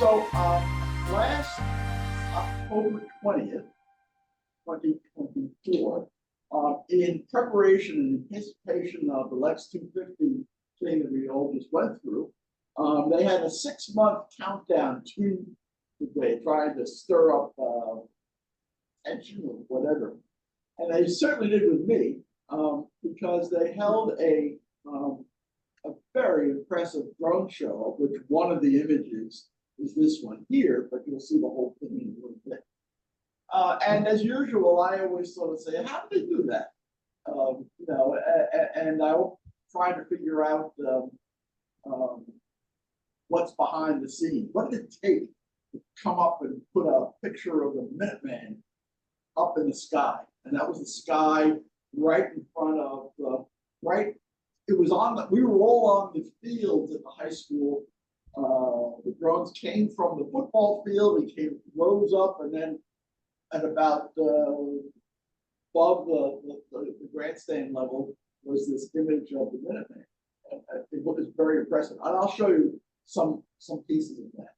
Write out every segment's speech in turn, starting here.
So last October 20th, 2024, in preparation and anticipation of the Lex 250 thing that we all just went through, they had a 6-month countdown to the day, trying to stir up tension or whatever. And they certainly did with me, because they held a very impressive drone show, of which one of the images is this one here, but you'll see the whole thing in a little bit. And as usual, I always sort of say, how did they do that? And I'm trying to figure out what's behind the scenes. What did it take to come up and put a picture of the Minuteman up in the sky? And that was the sky right in front of the, it was on the, we were all on the fields at the high school. The drones came from the football field, they rose up, and then at about above the grandstand level was this image of the Minuteman. It was very impressive. And I'll show you some pieces of that.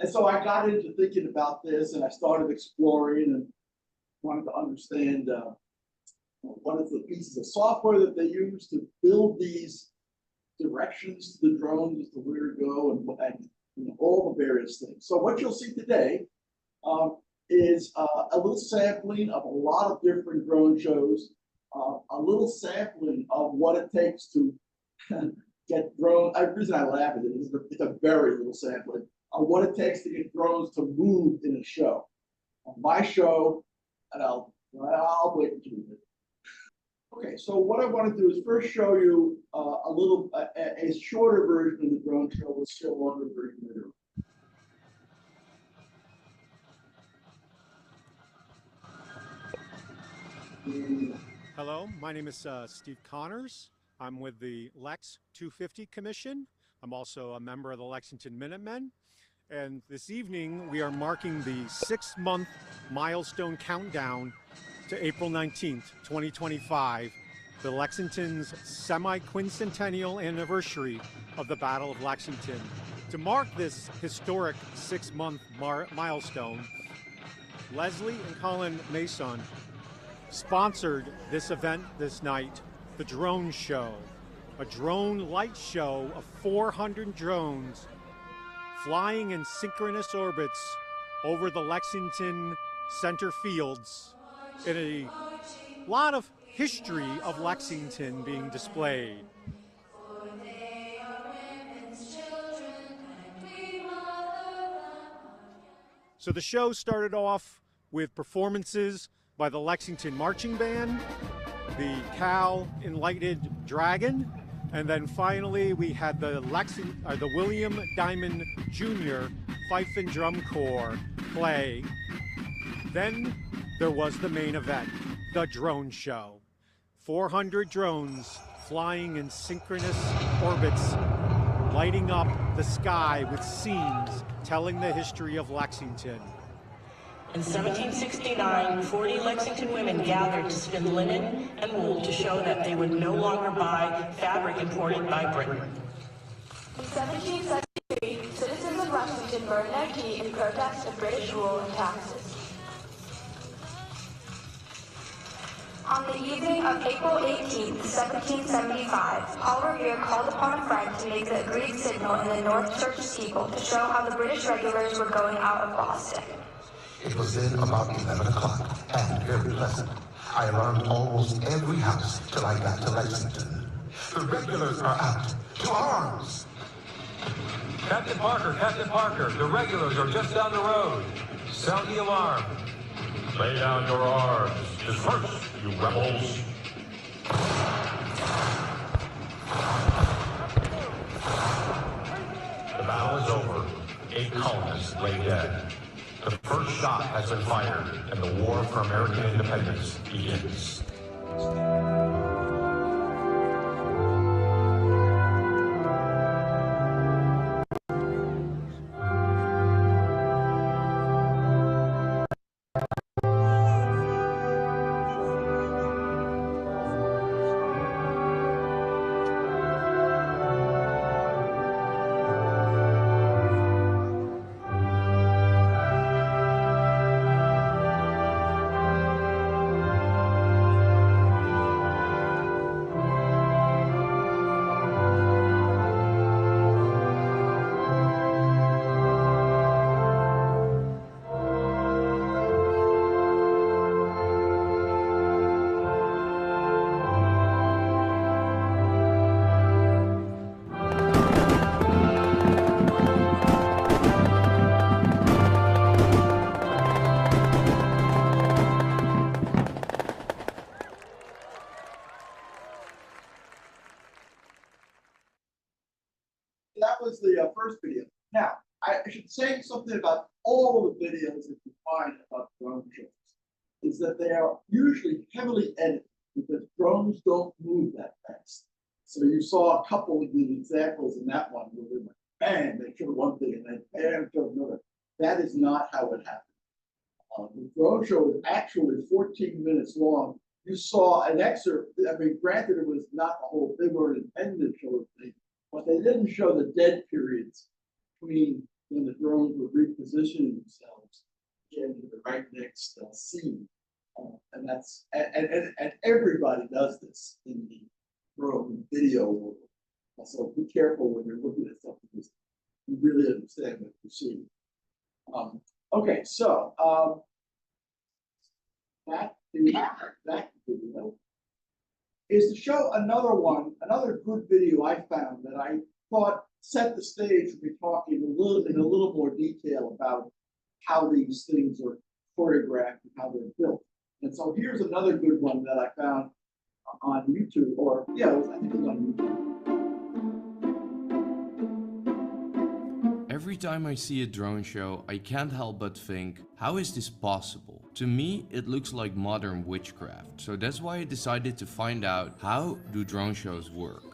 And so I got into thinking about this, and I started exploring and wanted to understand what is the pieces of software that they use to build these directions to the drones as to where to go, and all the various things. So what you'll see today is a little sampling of a lot of different drone shows, a little sampling of what it takes to get drones. The reason I laugh at it is it's a very little sampling of what it takes to get drones to move in a show. On my show, and I'll wait until you do. Okay, so what I want to do is first show you a shorter version of the drone show with still a longer version later. Hello, my name is Steve Connors. I'm with the Lex 250 Commission. I'm also a member of the Lexington Minutemen. And this evening, we are marking the 6-month milestone countdown to April 19th, 2025, the Lexington's semi-quincentennial anniversary of the Battle of Lexington. To mark this historic 6-month milestone, Leslie and Colin Mason sponsored this event this night, the Drone Show, a drone light show of 400 drones flying in synchronous orbits over the Lexington center fields, in a lot of history of Lexington being displayed. So the show started off with performances by the Lexington Marching Band, the Cal Enlightened Dragon, and then finally we had the William Diamond Jr. Fife and Drum Corps play. Then there was the main event, the drone show. 400 drones flying in synchronous orbits, lighting up the sky with scenes telling the history of Lexington. In 1769, 40 Lexington women gathered to spin linen and wool to show that they would no longer buy fabric imported by Britain. In 1773, citizens of Lexington burned their tea in protest of British rule and taxes. On the evening of April 18, 1775, Paul Revere called upon a friend to make the agreed signal in the North Church steeple to show how the British regulars were going out of Forsdick. It was then about 11 o'clock, and very pleasant. I alarmed almost every house till I got to Lexington. The regulars are out. To arms! Captain Parker, the regulars are just down the road. Sound the alarm. Lay down your arms. Disperse, you rebels. The battle is over. 8 colonists lay dead. The first shot has been fired, and the war for American independence begins. that was the first video. Now, I should say something about all of the videos that you find about drone shows, is that they are usually heavily edited because drones don't move that fast. So you saw a couple of the examples in that one where they went, bang, they showed one thing and then bam, showed another. That is not how it happened. The drone show was actually 14 minutes long. You saw an excerpt. I mean, granted, it was not the whole thing or intended to show the thing, but they didn't show the dead periods between when the drones were repositioning themselves into the right next scene. And that's and everybody does this in the drone video world. So be careful when you're looking at something because you really understand what you're seeing. Okay, so that video is to show another good video I found that I thought set the stage for me talking in a little more detail about how these things are choreographed and how they're built. And so here's another good one that I found on YouTube, or yeah, I think it was on YouTube. Every time I see a drone show, I can't help but think, how is this possible? To me, it looks like modern witchcraft, so that's why I decided to find out, how do drone shows work?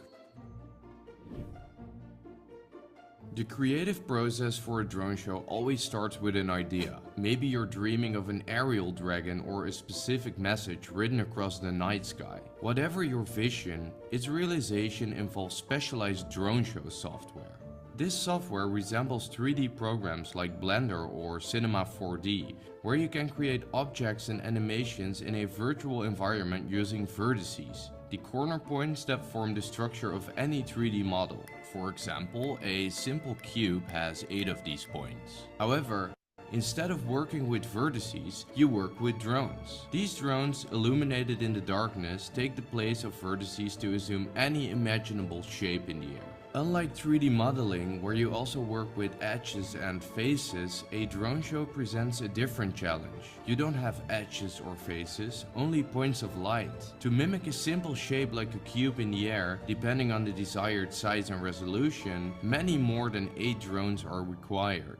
The creative process for a drone show always starts with an idea. Maybe you're dreaming of an aerial dragon or a specific message written across the night sky. Whatever your vision, its realization involves specialized drone show software. This software resembles 3D programs like Blender or Cinema 4D, where you can create objects and animations in a virtual environment using vertices, the corner points that form the structure of any 3D model. For example, a simple cube has 8 of these points. However, instead of working with vertices, you work with drones. These drones, illuminated in the darkness, take the place of vertices to assume any imaginable shape in the air. Unlike 3D modeling, where you also work with edges and faces, a drone show presents a different challenge. You don't have edges or faces, only points of light. To mimic a simple shape like a cube in the air, depending on the desired size and resolution, many more than 8 drones are required.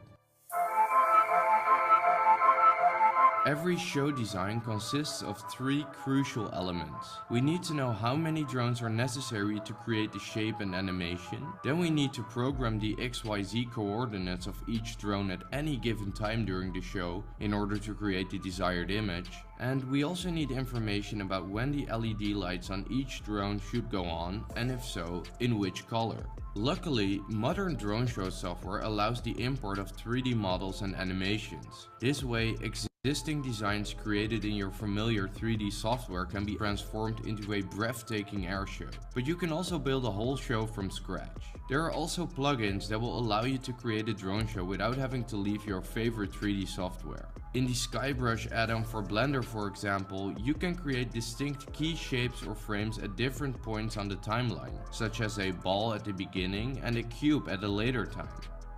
Every show design consists of 3 crucial elements. We need to know how many drones are necessary to create the shape and animation. Then we need to program the XYZ coordinates of each drone at any given time during the show in order to create the desired image. And we also need information about when the LED lights on each drone should go on, and if so, in which color. Luckily, modern drone show software allows the import of 3D models and animations. This way, existing designs created in your familiar 3D software can be transformed into a breathtaking airshow. But you can also build a whole show from scratch. There are also plugins that will allow you to create a drone show without having to leave your favorite 3D software. In the SkyBrush add-on for Blender, for example, you can create distinct key shapes or frames at different points on the timeline, such as a ball at the beginning and a cube at a later time.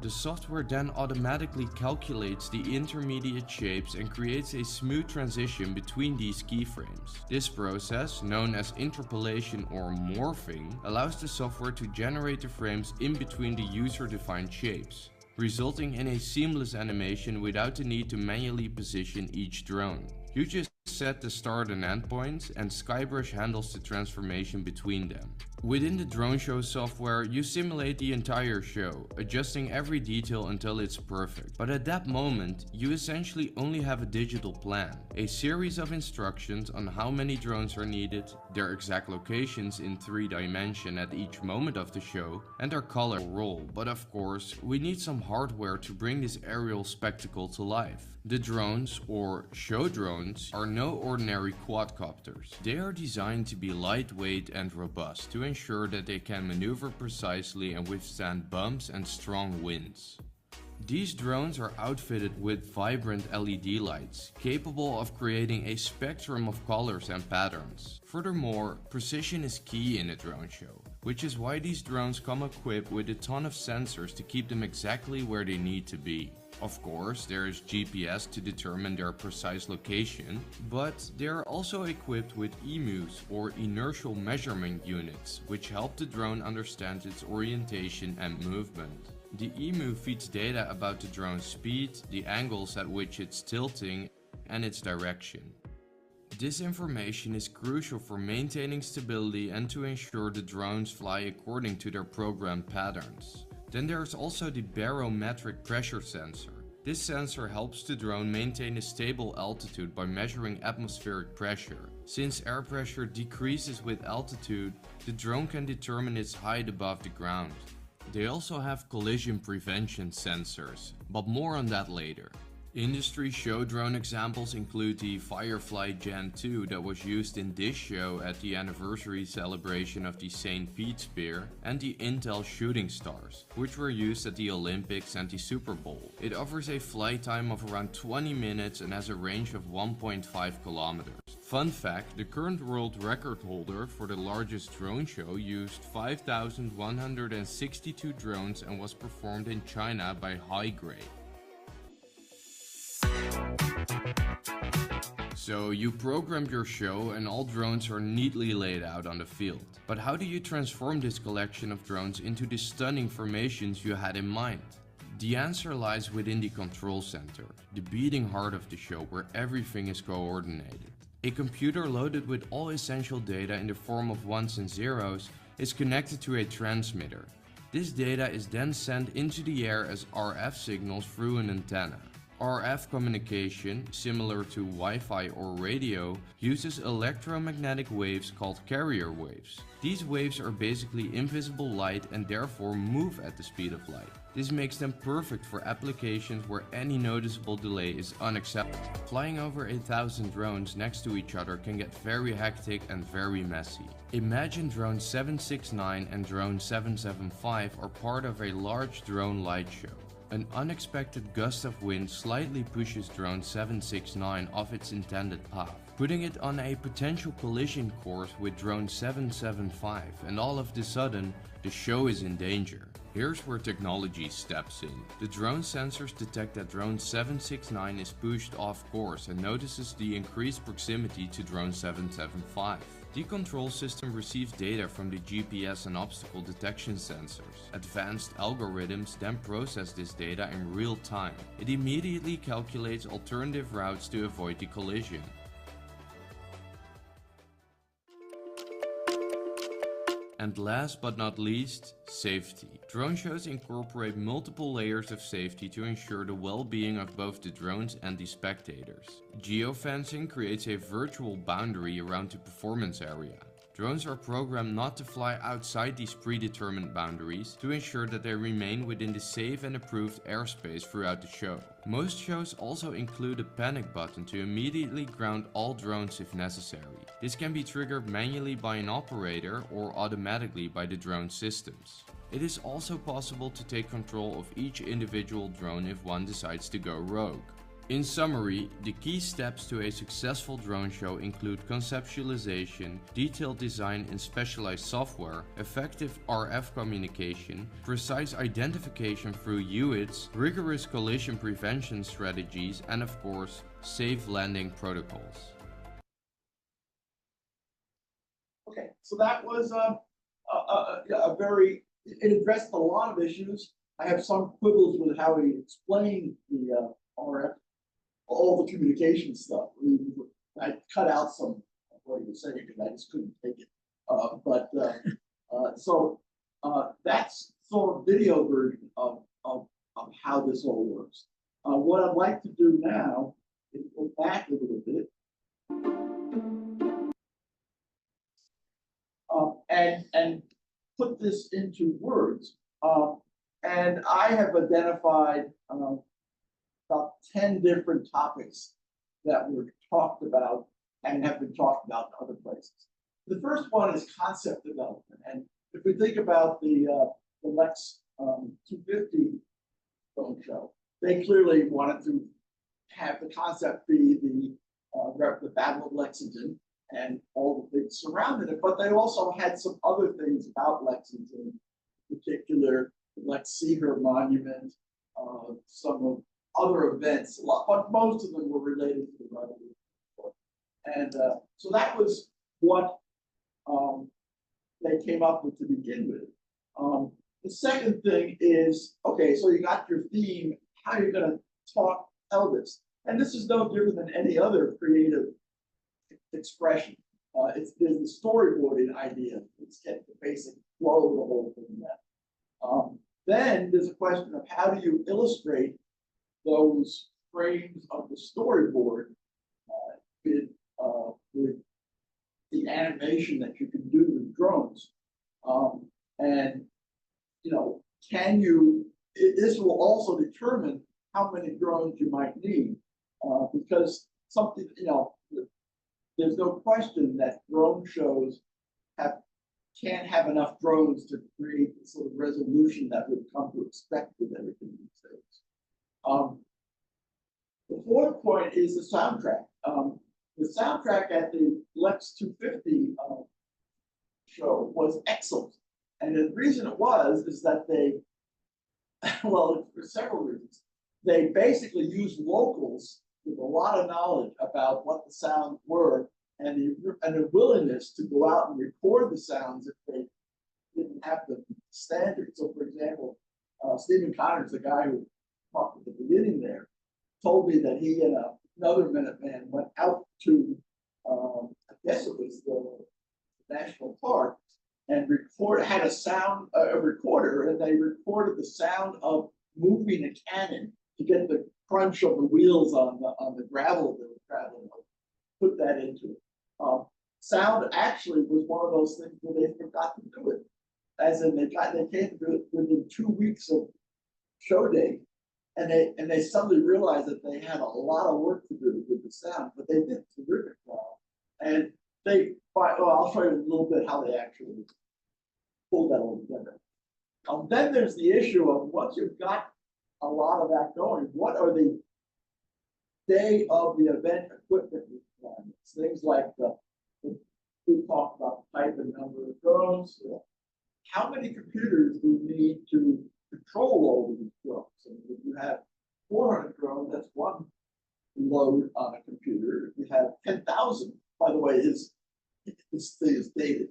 The software then automatically calculates the intermediate shapes and creates a smooth transition between these keyframes. This process, known as interpolation or morphing, allows the software to generate the frames in between the user-defined shapes, resulting in a seamless animation without the need to manually position each drone. You just set the start and end points, and SkyBrush handles the transformation between them. Within the drone show software, you simulate the entire show, adjusting every detail until it's perfect. But at that moment, you essentially only have a digital plan, a series of instructions on how many drones are needed, their exact locations in 3 dimensions at each moment of the show, and their color or role. But of course, we need some hardware to bring this aerial spectacle to life. The drones, or show drones, are no ordinary quadcopters. They are designed to be lightweight and robust to ensure that they can maneuver precisely and withstand bumps and strong winds. These drones are outfitted with vibrant LED lights, capable of creating a spectrum of colors and patterns. Furthermore, precision is key in a drone show, which is why these drones come equipped with a ton of sensors to keep them exactly where they need to be. Of course, there is GPS to determine their precise location, but they are also equipped with EMUs or inertial measurement units, which help the drone understand its orientation and movement. The EMU feeds data about the drone's speed, the angles at which it's tilting, and its direction. This information is crucial for maintaining stability and to ensure the drones fly according to their programmed patterns. Then there's also the barometric pressure sensor. This sensor helps the drone maintain a stable altitude by measuring atmospheric pressure. Since air pressure decreases with altitude, the drone can determine its height above the ground. They also have collision prevention sensors, but more on that later. Industry show drone examples include the Firefly Gen 2 that was used in this show at the anniversary celebration of the St. Pete Spear, and the Intel Shooting Stars, which were used at the Olympics and the Super Bowl. It offers a flight time of around 20 minutes and has a range of 1.5 kilometers. Fun fact, the current world record holder for the largest drone show used 5,162 drones and was performed in China by High Grade. So you programmed your show and all drones are neatly laid out on the field. But how do you transform this collection of drones into the stunning formations you had in mind? The answer lies within the control center, the beating heart of the show where everything is coordinated. A computer loaded with all essential data in the form of ones and zeros is connected to a transmitter. This data is then sent into the air as RF signals through an antenna. RF communication, similar to Wi-Fi or radio, uses electromagnetic waves called carrier waves. These waves are basically invisible light and therefore move at the speed of light. This makes them perfect for applications where any noticeable delay is unacceptable. Flying over 1,000 drones next to each other can get very hectic and very messy. Imagine drone 769 and drone 775 are part of a large drone light show. An unexpected gust of wind slightly pushes drone 769 off its intended path, putting it on a potential collision course with drone 775, and all of a sudden, the show is in danger. Here's where technology steps in. The drone sensors detect that drone 769 is pushed off course and notices the increased proximity to drone 775. The control system receives data from the GPS and obstacle detection sensors. Advanced algorithms then process this data in real time. It immediately calculates alternative routes to avoid the collision. And last but not least, safety. Drone shows incorporate multiple layers of safety to ensure the well-being of both the drones and the spectators. Geofencing creates a virtual boundary around the performance area. Drones are programmed not to fly outside these predetermined boundaries to ensure that they remain within the safe and approved airspace throughout the show. Most shows also include a panic button to immediately ground all drones if necessary. This can be triggered manually by an operator or automatically by the drone systems. It is also possible to take control of each individual drone if one decides to go rogue. In summary, the key steps to a successful drone show include conceptualization, detailed design in specialized software, effective RF communication, precise identification through UIDs, rigorous collision prevention strategies, and of course, safe landing protocols. Okay, so that was a very, it addressed a lot of issues. I have some quibbles with how he explained the RF, all the communication stuff. I cut out some of what he was saying because I just couldn't take it. That's sort of video version of how this all works. What I'd like to do now is go back a little bit and put this into words. And I have identified about 10 different topics that were talked about and have been talked about in other places. The first one is concept development. And if we think about the Lex 250 phone show, they clearly wanted to have the concept be the Battle of Lexington and all the things surrounding it, but they also had some other things about Lexington, in particular, the Lex Seeger Monument, some of other events, a lot, but most of them were related to the Revolution. And so that was what they came up with to begin with. The second thing is, okay, so you got your theme, how are you going to tell this? And this is no different than any other creative expression. There's the storyboarding idea. Let's get the basic flow of the whole thing down. Then there's a question of how do you illustrate those frames of the storyboard with the animation that you can do with drones. And, you know, this will also determine how many drones you might need, because something, you know, there's no question that drone shows can't have enough drones to create the sort of resolution that we've come to expect with everything these days. The fourth point is the soundtrack. The soundtrack at the Lex 250 show was excellent. And the reason it was is that they, well, for several reasons, they basically used locals with a lot of knowledge about what the sounds were and a willingness to go out and record the sounds if they didn't have the standard. So, for example, Stephen Connors, the guy who talked at the beginning there, told me that he and another Minuteman went out to, I guess it was the national park, and had a recorder, and they recorded the sound of moving a cannon to get the crunch of the wheels on the gravel that was traveling over. Put that into it. Sound actually was one of those things where they forgot to do it. As in they came to do it within 2 weeks of show day, and they suddenly realized that they had a lot of work to do with the sound, but they did terrific job. And I'll show you a little bit how they actually pulled that all together. Then there's the issue of once you've got a lot of that going, what are the day of the event equipment requirements? Things like we talked about the type and number of drones. How many computers do you need to control all of these drones? And if you have 400 drones, that's one load on a computer. If you have 10,000, by the way, this thing is dated.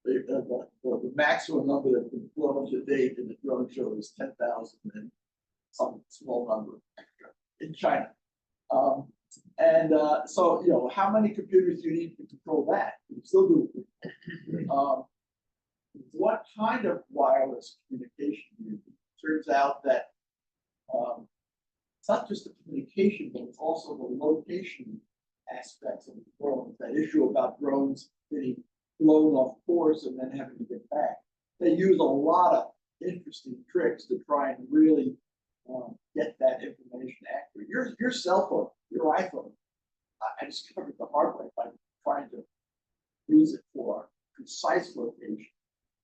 The maximum number that's been flown to date in the drone show is 10,000 and some small number extra in China. So, you know, how many computers do you need to control that? You still do it. What kind of wireless communication do you need? Turns out that it's not just the communication, but it's also the location aspects of the drones. That issue about drones getting blown off course and then having to get back. They use a lot of interesting tricks to try and really get that information accurate. Your cell phone, your iPhone, I discovered the hard way by trying to use it for precise location.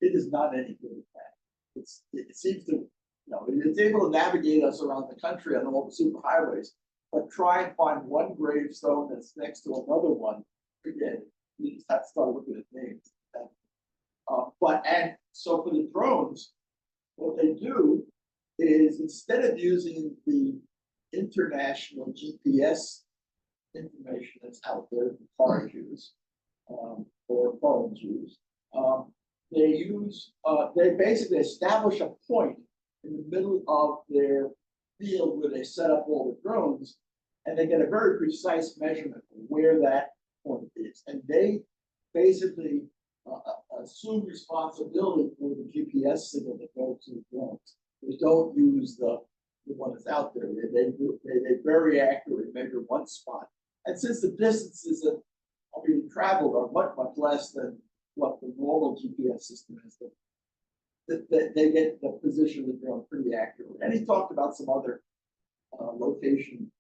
It is not any good at that. It seems to, you know, it's able to navigate us around the country on all the superhighways, but try and find one gravestone that's next to another one. Forget it. You just have to start looking at names. And so for the drones, what they do is instead of using the international GPS information that's out there that cars use or phones use, they basically establish a point in the middle of their field where they set up all the drones, and they get a very precise measurement of where that point is. And they basically assume responsibility for the GPS signal that goes to the drones. They don't use the one that's out there. They very accurately measure one spot. And since the distances that are being traveled are much, much less than what the normal GPS system is, they get the position of the drone pretty accurately. And he talked about some other location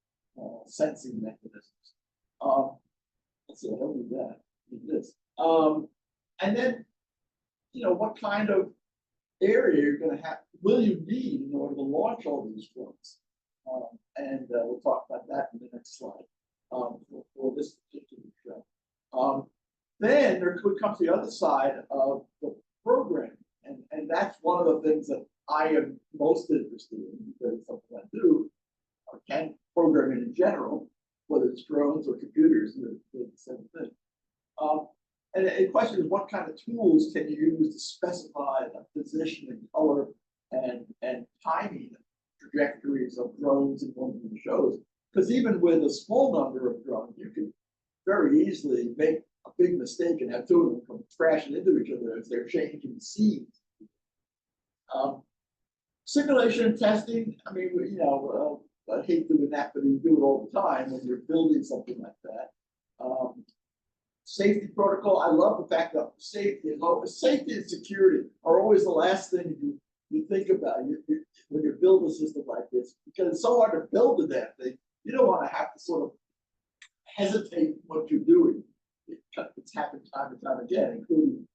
sensing mechanisms. Let's see, I don't need that. I need this. And then, you know, what kind of area you're going to have, will you need in order to launch all these drones? We'll talk about that in the next slide for this particular show. Then there could come to the other side of the program, and that's one of the things that I am most interested in because it's something I do. or can programming in general, whether it's drones or computers, they're the same thing. And the question is, what kind of tools can you use to specify the position and color and timing trajectories of drones in one of the shows? Because even with a small number of drones, you can very easily make a big mistake and have two of them come crashing into each other as they're changing scenes. Simulation and testing, I mean, you know, I hate doing that, but you do it all the time when you're building something like that. Safety protocol, I love the fact that safety and security are always the last thing you think about when you build a system like this, because it's so hard to build a damn thing. You don't want to have to sort of hesitate what you're doing. It's happened time and time again, including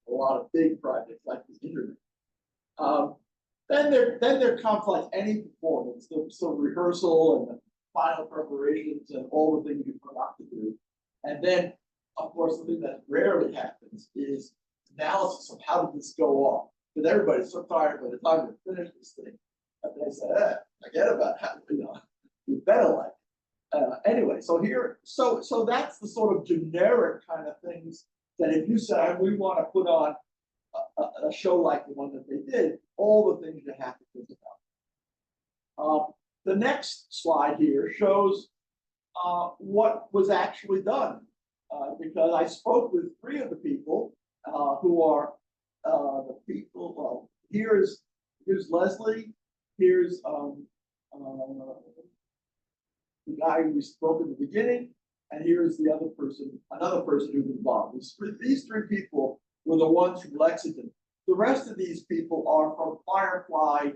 a lot of big projects like the internet. Then there comes like any performance, so rehearsal and the final preparations and all the things you forgot to do. And then, of course, the thing that rarely happens is analysis of how did this go off. Because everybody's so tired by the time they finish this thing. And they say, forget about how, you know, you better like it. Anyway, so that's the sort of generic kind of things that if you say, we want to put on a show like the one that they did, all the things you have to think about. The next slide here shows what was actually done, because I spoke with three of the people who are the people. Well, here's Leslie. Here's the guy who we spoke at the beginning, and here's the other person, another person who's involved. These three people were the ones from Lexington. The rest of these people are from Firefly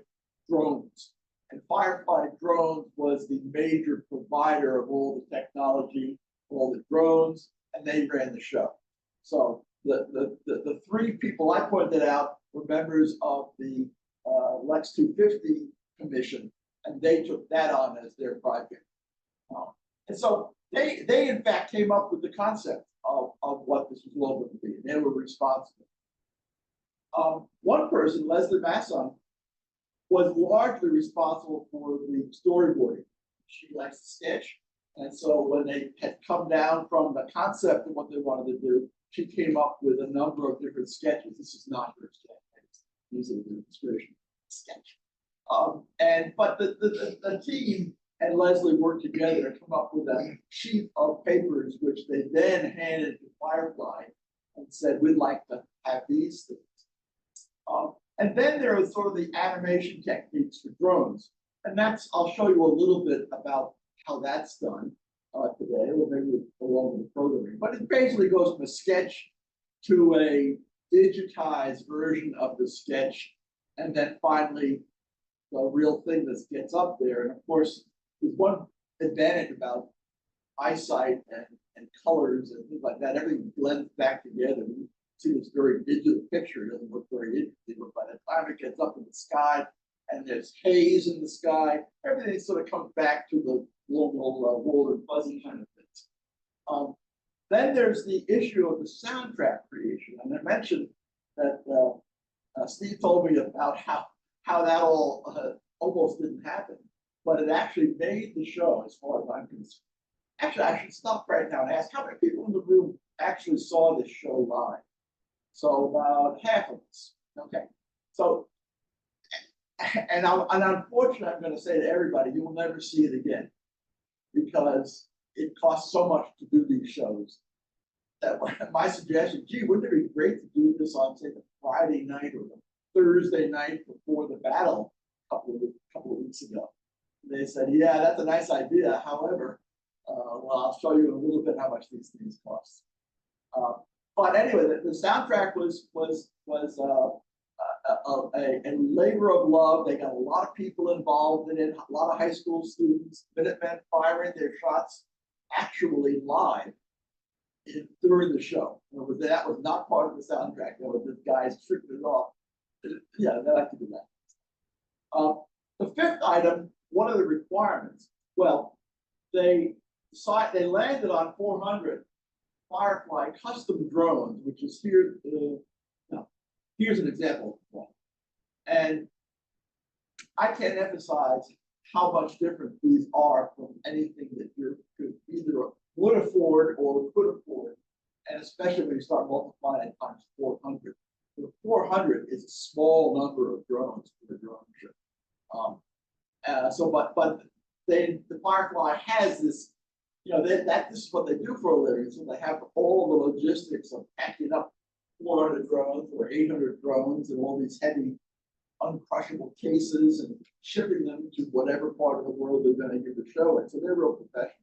Drones. And Firefly Drones was the major provider of all the technology, all the drones, and they ran the show. So the three people I pointed out were members of the Lex 250 Commission, and they took that on as their project. And so they in fact came up with the concept of what this was all going to be, and they were responsible. One person, Leslie Masson, was largely responsible for the storyboarding. She likes to sketch, and so when they had come down from the concept of what they wanted to do, she came up with a number of different sketches. This is not her sketch; these are the inspiration sketch. But the team and Leslie worked together to come up with a sheet of papers, which they then handed to Firefly and said, "We'd like to have these things." And then there are sort of the animation techniques for drones. And I'll show you a little bit about how that's done today, or maybe along with the programming. But it basically goes from a sketch to a digitized version of the sketch, and then finally the real thing that gets up there. And of course, there's one advantage about eyesight and colors and things like that. Everything blends back together. You see this very digital picture. It doesn't look very interesting, but by the time it gets up in the sky and there's haze in the sky, everything sort of comes back to the global warm and fuzzy kind of things. Then there's the issue of the soundtrack creation. And I mentioned that Steve told me about how that all almost didn't happen, but it actually made the show, as far as I'm concerned. Actually, I should stop right now and ask how many people in the room actually saw this show live. So about half of us. Okay. So, and unfortunately, I'm going to say to everybody, you will never see it again, because it costs so much to do these shows. That my suggestion, gee, wouldn't it be great to do this on, say, the Friday night or the Thursday night before the battle a couple of weeks ago? And they said, yeah, that's a nice idea. However, well, I'll show you a little bit how much these things cost. But anyway, the soundtrack was a labor of love. They got a lot of people involved in it, a lot of high school students, Minutemen firing their shots actually live during the show. That was not part of the soundtrack. That was just guys tripping it off. Yeah, they like to do that. The fifth item, one of the requirements, well, they landed on 400 Firefly custom drones, which is here. Here's an example of one. And I can't emphasize how much different these are from anything that you could either would afford or could afford. And especially when you start multiplying it times 400. The 400 is a small number of drones for the drone show. But the Firefly has this, this is what they do for a living. So they have all the logistics of packing up 400 drones or 800 drones and all these heavy, uncrushable cases and shipping them to whatever part of the world they're going to give the show at. So they're real professionals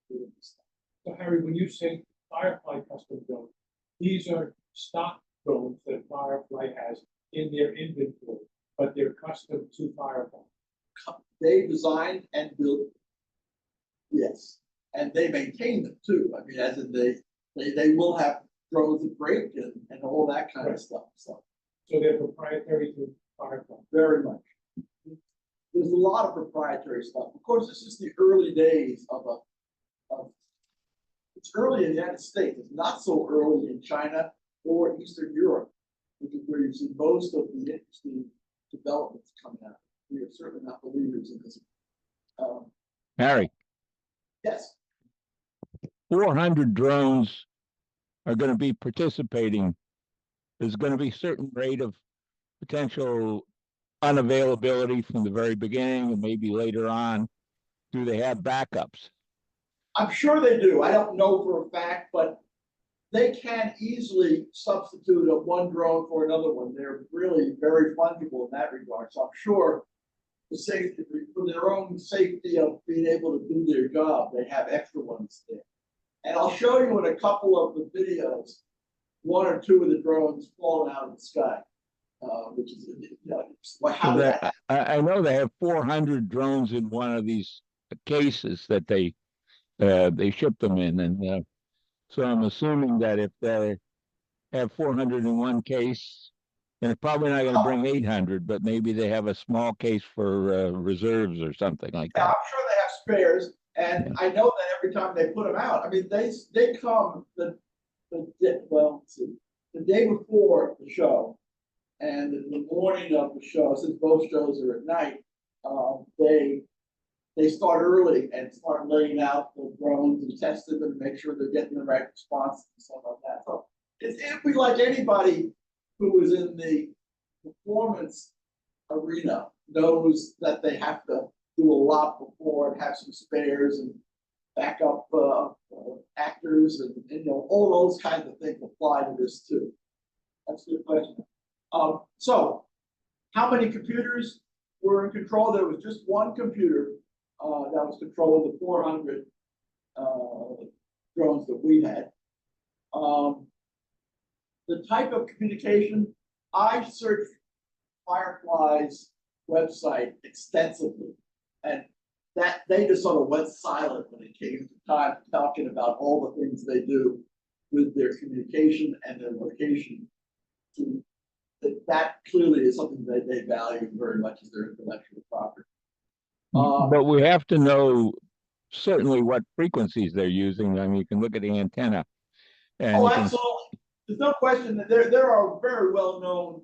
doing this stuff. So Harry, when you say Firefly custom drones, these are stock drones that Firefly has in their inventory, but they're custom to Firefly. They design and build, yes, and they maintain them too. I mean, as in they will have drones that break and all that kind of stuff. So they're proprietary to Firefly. Very much. There's a lot of proprietary stuff. Of course, this is the early days of it's early in the United States. It's not so early in China or Eastern Europe, which is where you see most of the interesting developments coming out. We are certainly not believers in this. Harry, Yes. 400 drones are going to be participating. There's going to be a certain rate of potential unavailability from the very beginning and maybe later on. Do they have backups? I'm sure they do. I don't know for a fact, but they can easily substitute one drone for another one. They're really very fungible in that regard. So I'm sure the safety, for their own safety of being able to do their job, they have extra ones there. And I'll show you in a couple of the videos, one or two of the drones falling out of the sky, which is, how that. I know they have 400 drones in one of these cases that they ship them in, and so I'm assuming that if they have 400 in one case, they're probably not going to bring 800, but maybe they have a small case for reserves or something like that. I'm sure they have spares, and I know that every time they put them out, I mean, they come the day before the show, and the morning of the show, since both shows are at night, they start early and start laying out the drones and test them and make sure they're getting the right response and stuff like that. So it'd be like anybody who is in the performance arena knows that they have to do a lot before and have some spares and backup actors and all those kinds of things apply to this too. That's a good question. So how many computers were in control? There was just one computer that was controlling the 400 drones that we had. The type of communication, I searched Firefly's website extensively, and that they just sort of went silent when it came to time talking about all the things they do with their communication and their location. That clearly is something that they value very much as their intellectual property. But we have to know certainly what frequencies they're using. I mean, you can look at the antenna. And absolutely. There's no question that there are very well-known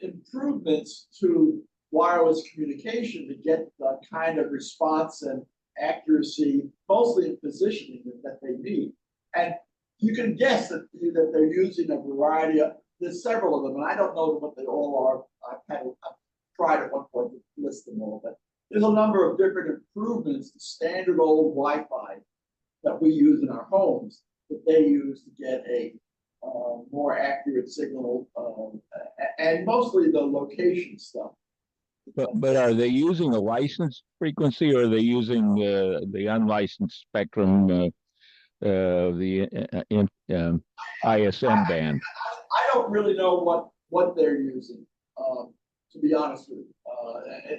improvements to wireless communication to get the kind of response and accuracy, mostly in positioning, that they need. And you can guess that they're using a variety of, there's several of them, and I don't know what they all are. I've tried at one point to list them all, but there's a number of different improvements to standard old Wi-Fi that we use in our homes that they use to get a more accurate signal, and mostly the location stuff. But are they using a licensed frequency, or are they using the unlicensed spectrum, the ISM band? I don't really know what they're using, to be honest with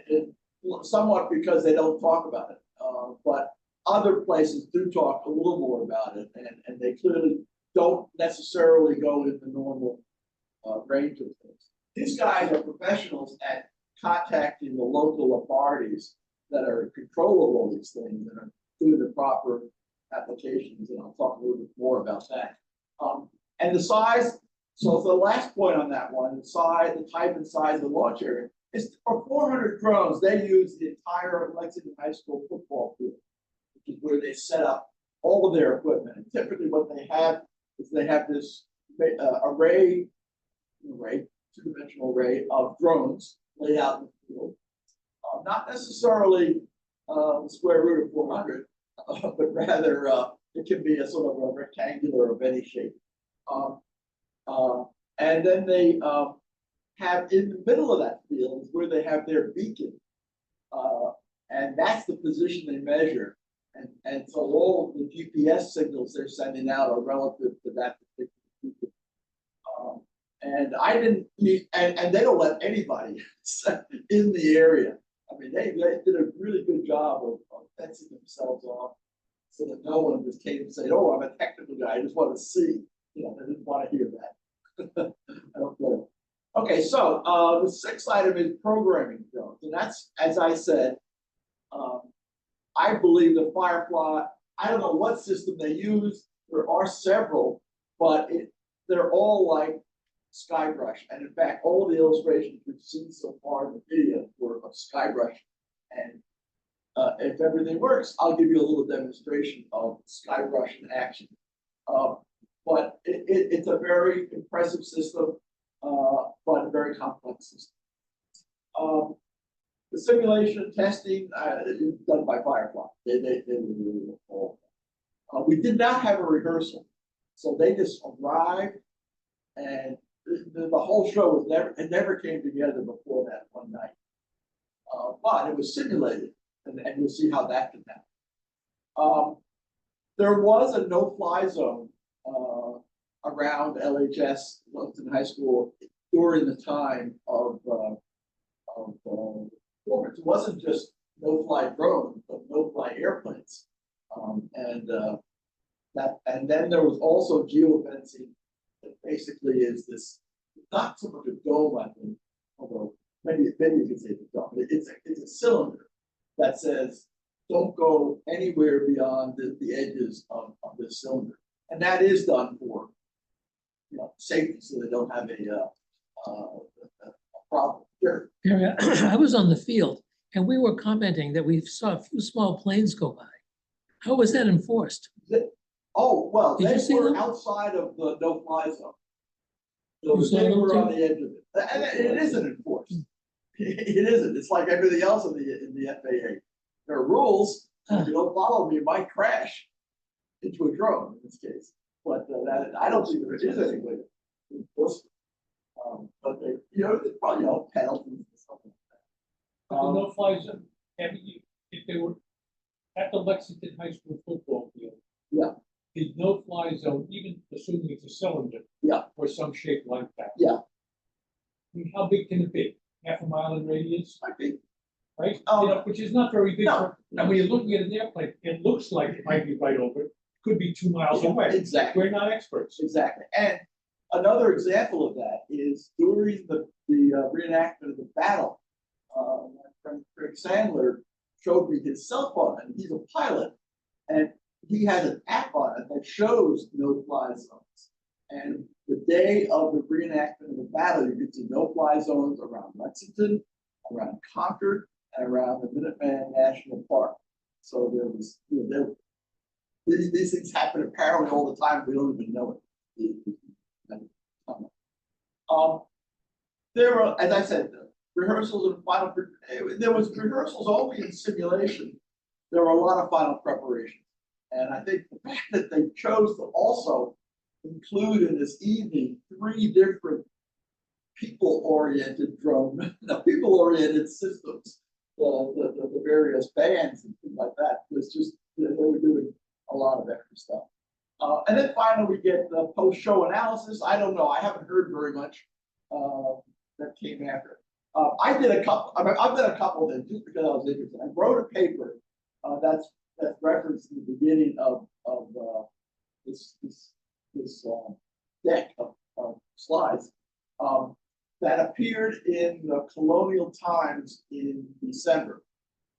you. Somewhat because they don't talk about it, but other places do talk a little more about it, and they clearly don't necessarily go in the normal range of things. These guys are professionals at contacting the local authorities that are in control of all these things and are doing the proper applications, and I'll talk a little bit more about that. And the size, so the last point on that one, the size, the type and size of the launch area, It's for 400 drones. They use the entire Lexington High School football field, which is where they set up all of their equipment. And typically, what they have is they have this two-dimensional array of drones laid out in the field. Not necessarily the square root of 400, but rather it can be a sort of a rectangular of any shape. And then they have in the middle of that field where they have their beacon. And that's the position they measure. And so all of the GPS signals they're sending out are relative to that particular beacon. And I didn't, and they don't let anybody in the area. I mean, they did a really good job of fencing themselves off so that no one just came and said, "Oh, I'm a technical guy. I just want to see." You know, they didn't want to hear that. I don't know. Okay, so the sixth item is programming drones, and that's, as I said, I believe the Firefly. I don't know what system they use. There are several, but they're all like SkyBrush, and in fact, all the illustrations we've seen so far in the video were of SkyBrush. And if everything works, I'll give you a little demonstration of SkyBrush in action. But it's a very impressive system, but a very complex system. The simulation testing is done by Firefly. They were really all. We did not have a rehearsal, so they just arrived, and the whole show was never came together before that one night. But it was simulated, and you'll see how that can happen. There was a no-fly zone around LHS, Lexington High School, during the time of performance. It wasn't just no-fly drones, but no-fly airplanes, and then there was also geofencing. That basically is this, not so much a dome, I think, although maybe you can say it's a dome. It's a cylinder that says don't go anywhere beyond the edges of this cylinder, and that is done for safety, so they don't have a problem. Sure. I was on the field, and we were commenting that we saw a few small planes go by. How was that enforced? Oh, well, Did they were them? outside of the no-fly zone. So You saw they them were too? on the edge of it. And it isn't enforced. It isn't. It's like everything else in the FAA. There are rules. If you don't follow them, you might crash into a drone in this case. But I don't think there is any way to enforce it. But they probably penalties and stuff like that. The no-fly zone, if they were at the Lexington High School football field. Yeah. The no-fly zone, even assuming it's a cylinder. Yeah. Or some shape like that. Yeah. I mean, how big can it be? Half a mile in radius? I think. Right? Oh, which is not very big. No. And when you're looking at an airplane, it looks like it might be right over it. Could be 2 miles away. Exactly. We're not experts. Exactly. And another example of that is during the reenactment of the battle, my friend Craig Sandler showed me his cell phone, and he's a pilot, and he has an app on it that shows no-fly zones. And the day of the reenactment of the battle, you get to no-fly zones around Lexington, around Concord, and around the Minuteman National Park. So there was, these things happen apparently all the time. We don't even know it. There were, as I said, rehearsals and final. There was rehearsals only in simulation. There were a lot of final preparations, and I think the fact that they chose to also include in this evening 3 different people-oriented systems, the various bands and things like that, was just they were doing a lot of extra stuff. And then finally we get the post-show analysis. I don't know. I haven't heard very much that came after. I've done a couple of them just because I was interested. I wrote a paper that's referenced in the beginning of this deck of slides that appeared in the Colonial Times in December,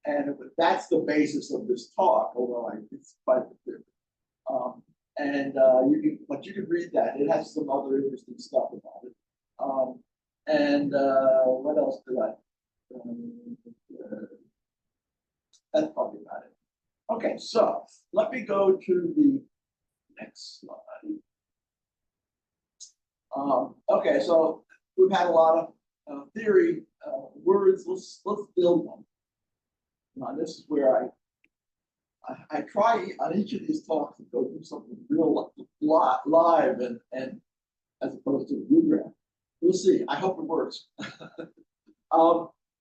and that's the basis of this talk. Although it's quite different. You can read that. It has some other interesting stuff about it. What else did I? That's probably about it. Okay, so let me go to the next slide. Okay, so we've had a lot of theory words. Let's build one. Now, this is where I try on each of these talks to go do something real live and as opposed to a video. We'll see. I hope it works.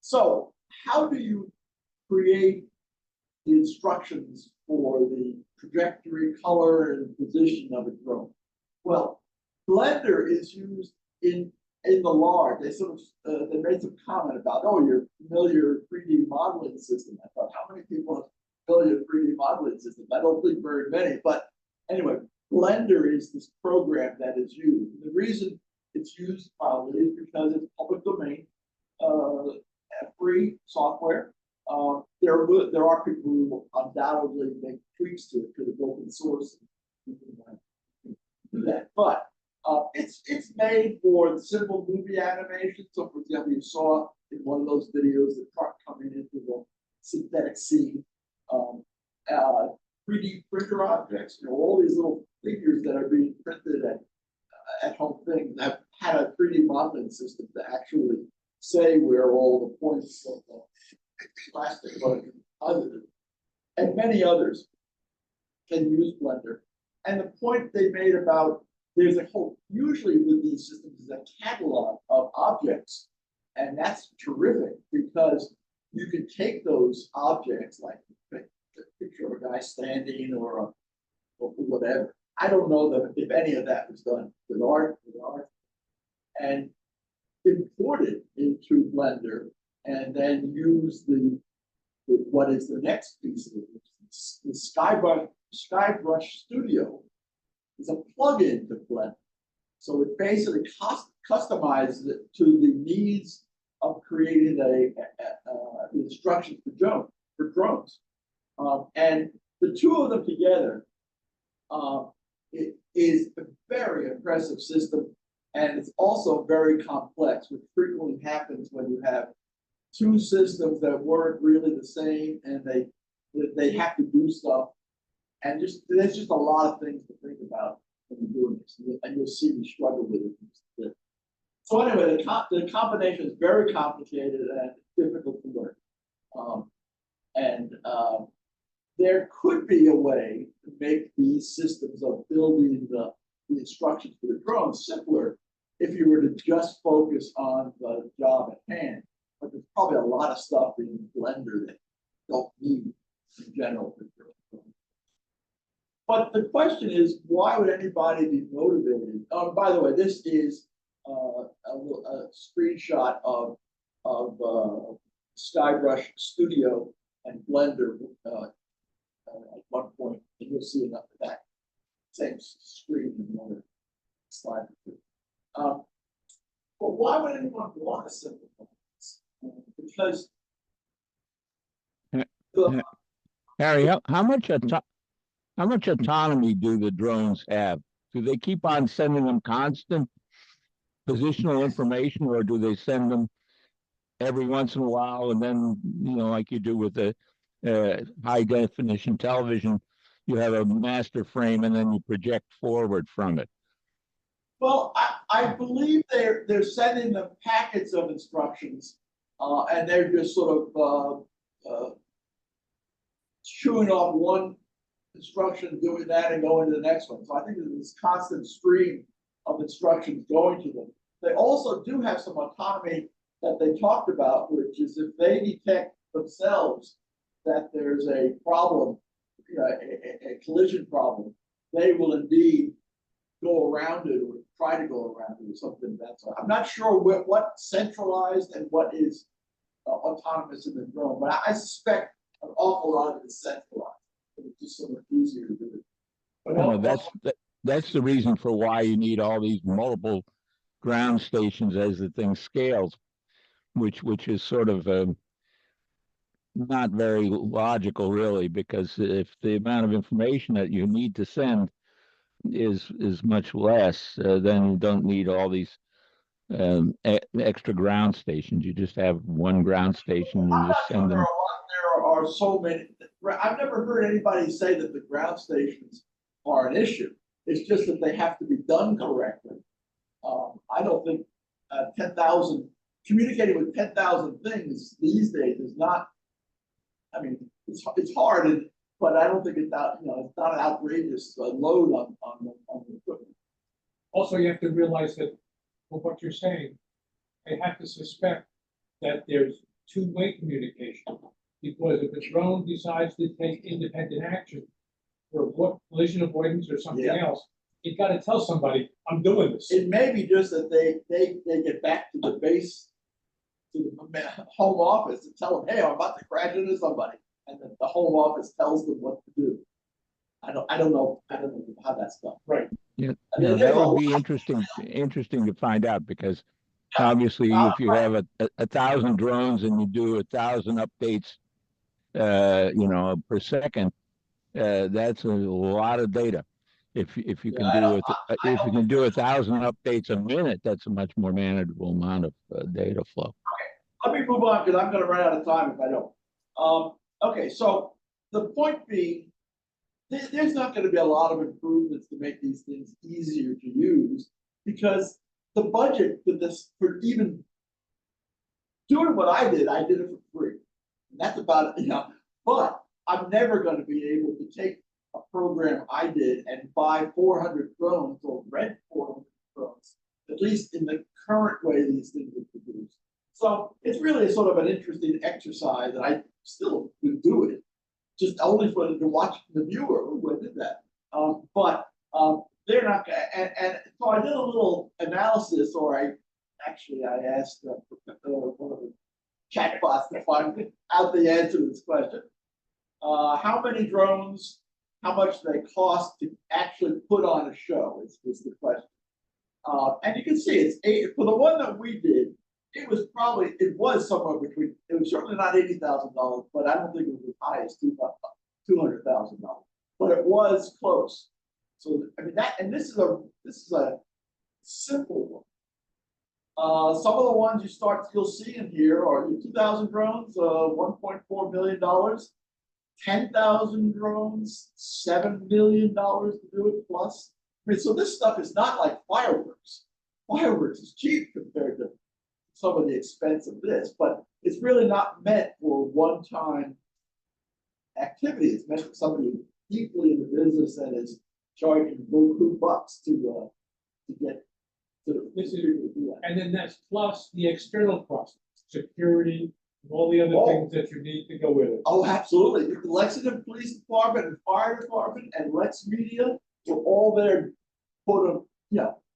So how do you create the instructions for the trajectory, color, and position of a drone? Well, Blender is used in the large. They sort of they made some comment about, oh, you're familiar 3D modeling system. I thought, how many people have familiar 3D modeling system? I don't think very many, but anyway, Blender is this program that is used. And the reason it's used probably is because it's public domain, free software. There are people who undoubtedly make tweaks to it because it's open source. You can do that, but it's made for simple movie animation. So, for example, you saw in one of those videos the truck coming into the synthetic scene. 3D printer objects, all these little figures that are being printed at home things have had a 3D modeling system to actually say where all the points of the plastic are, and many others can use Blender. And the point they made about there's a whole, usually with these systems is a catalog of objects, and that's terrific because you can take those objects like a picture of a guy standing or whatever. I don't know that if any of that was done with art, and import it into Blender, and then use what is the next piece of it. The Skybrush Studio is a plugin to Blender, so it basically customizes it to the needs of creating the instructions for drones. And the two of them together, it is a very impressive system, and it's also very complex, which frequently happens when you have two systems that weren't really the same, and they have to do stuff, and there's just a lot of things to think about when you're doing this, and you'll see me struggle with it. So anyway, the combination is very complicated and difficult to learn, there could be a way to make these systems of building the instructions for the drone simpler if you were to just focus on the job at hand. But there's probably a lot of stuff in Blender that you don't need in general for drones. But the question is, why would anybody be motivated? By the way, this is a screenshot of Skybrush Studio and Blender at one point, and you'll see enough of that same screen in another slide. But why would anyone want to simplify this? Because Harry, how much autonomy do the drones have? Do they keep on sending them constant positional information, or do they send them every once in a while, and then, like you do with the high definition television, you have a master frame and then you project forward from it? Well, I believe they're sending them packets of instructions, and they're just sort of chewing off one instruction, doing that, and going to the next one. So I think there's this constant stream of instructions going to them. They also do have some autonomy that they talked about, which is if they detect themselves that there's a problem, a collision problem, they will indeed go around it or try to go around it or something of that sort. I'm not sure what centralized and what is autonomous in the drone, but I suspect an awful lot of it is centralized. It's just so much easier to do it. But that's the reason for why you need all these multiple ground stations as the thing scales, which is sort of not very logical, really, because if the amount of information that you need to send is much less, then you don't need all these extra ground stations. You just have one ground station and I'm not just sure send them. there are so many. I've never heard anybody say that the ground stations are an issue. It's just that they have to be done correctly. I don't think 10,000 communicating with 10,000 things these days is not. I mean, it's hard, but I don't think it's not. It's not an outrageous load on the equipment. Also, you have to realize that with what you're saying, I have to suspect that there's two-way communication. Because if a drone decides to take independent action for what collision avoidance or something else, you got to tell somebody, I'm doing this. It may be just that they get back to the base, to the home office to tell them, hey, I'm about to crash into somebody. And then the home office tells them what to do. I don't know how that's done. Right. Yeah, I mean, that would be interesting to find out, because obviously if you have a 1,000 drones and you do 1,000 updates, per second, that's a lot of data. If you can do if you can do 1,000 updates a minute, that's a much more manageable amount of data flow. Let me move on, because I'm going to run out of time if I don't. Okay, so the point being, there's not going to be a lot of improvements to make these things easier to use, because the budget for even doing what I did it for free. And that's about it, but I'm never going to be able to take a program I did and buy 400 drones or rent 400 drones, at least in the current way these things are produced. So it's really a sort of an interesting exercise, and I still would do it, just only for to watch the viewer. Ooh, I did that. But they're not. And so I did a little analysis, or I asked one of the chatbots to find out the answer to this question. How many drones? How much they cost to actually put on a show is the question. And you can see it's for the one that we did. It was somewhere between. It was certainly not $80,000, but I don't think it was as high as $200,000. But it was close. So I mean this is a simple one. Some of the ones you'll see in here are 2,000 drones, $1.4 million, 10,000 drones, $7 million to do it plus. I mean, so this stuff is not like fireworks. Fireworks is cheap compared to some of the expense of this, but it's really not meant for one-time activity. It's meant for somebody deeply in the business that is charging bucks to get to this is do that. And then that's plus the external costs, security, and all the other things that you need to go with it. Oh, absolutely. The Lexington Police Department and Fire Department and Lex Media were all there,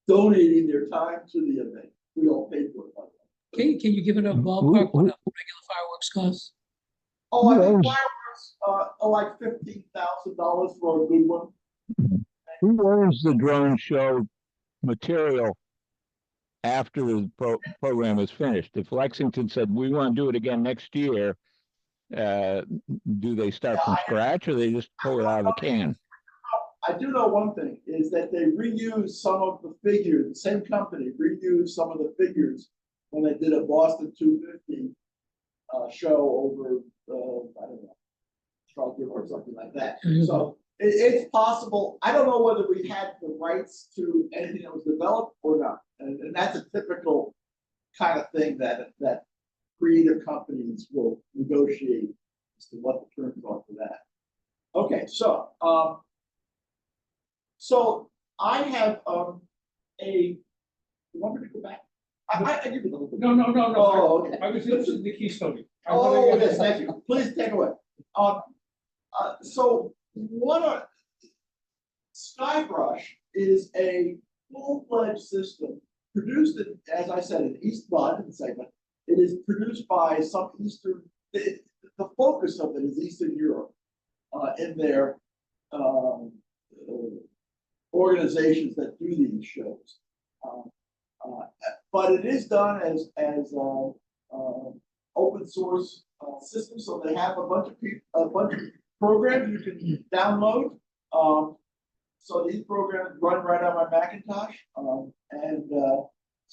donating their time to the event. We all paid for it. Can you give it a ballpark what a regular fireworks costs? Oh, I think fireworks are like $15,000 for a good one. Who owns the drone show material after the program is finished? If Lexington said we want to do it again next year, do they start from scratch, or they just pull it out of the can? I do know one thing is that they reused some of the figures. The same company reused some of the figures when they did a Boston 250 show over, I don't know, Charlotte or something like that. So it's possible. I don't know whether we had the rights to anything that was developed or not. And that's a typical kind of thing that creative companies will negotiate as to what the terms are for that. Okay, so I have you want me to go back? I give you a little bit. No. Oh, okay. I was interested in the Keystone. Oh, yes, thank you. Please take away. So Skybrush is a full-fledged system produced in, as I said, in East London segment. It is produced by some Eastern. The focus of it is Eastern Europe, in their organizations that do these shows. But it is done as open source system, so they have a bunch of programs you can download. So these programs run right on my Macintosh, and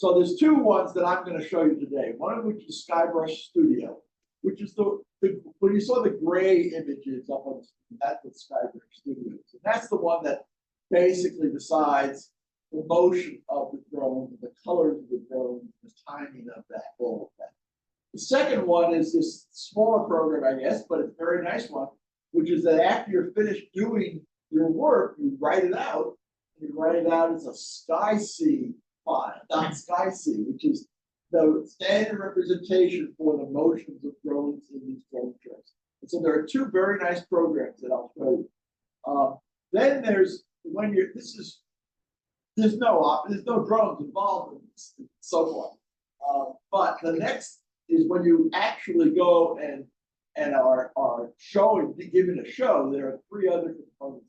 So there's two ones that I'm going to show you today. One of which is Skybrush Studio, which is the when you saw the gray images up on the screen, that's what Skybrush Studio is. And that's the one that basically decides the motion of the drone, the colors of the drone, the timing of that, all of that. The second one is this smaller program, I guess, but it's a very nice one, which is that after you're finished doing your work, you write it out. You write it out as a SkySea file, .SkySea, which is the standard representation for the motions of drones in these drone shows. And so there are two very nice programs that I'll show you. Then there's when you're there's no drones involved in this and so on. But the next is when you actually go and are showing, giving a show. There are three other components.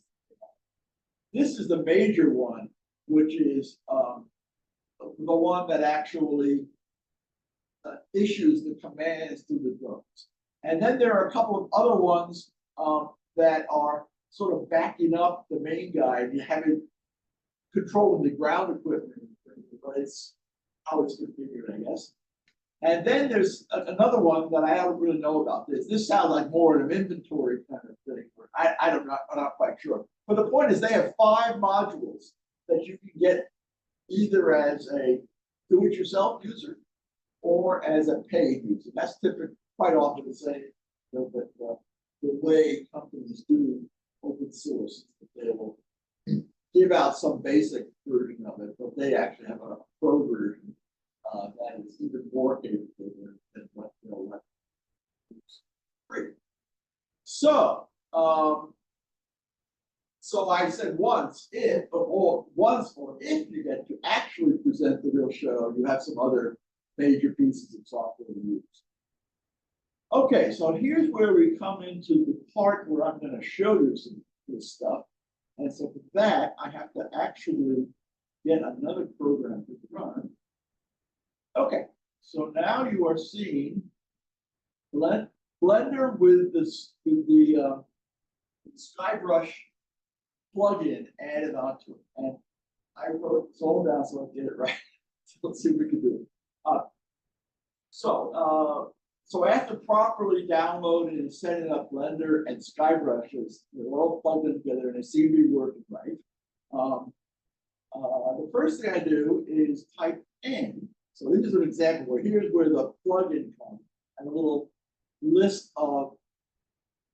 This is the major one, which is the one that actually issues the commands to the drones. And then there are a couple of other ones that are sort of backing up the main guy. You have it controlling the ground equipment, but it's how it's configured, I guess. And then there's another one that I don't really know about this. This sounds like more of an inventory kind of thing. I don't know, I'm not quite sure. But the point is they have 5 modules that you can get either as a do-it-yourself user or as a paid user. That's typically quite often the same, the way companies do open source. They will give out some basic version of it, but they actually have a pro version that is even more capable than what they'll let. Great. So, so I said once if you get to actually present the real show, you have some other major pieces of software to use. Okay, so here's where we come into the part where I'm going to show you some of this stuff. And so for that, I have to actually get another program to run. Okay, so now you are seeing Blender with the Skybrush plugin added onto it. And I wrote this all down so I get it right. So let's see if we can do it. So after properly downloading and setting up Blender and Skybrushes, they're all plugged in together and they seem to be working right. The first thing I do is type N. So this is an example where here's where the plugin comes and a little list of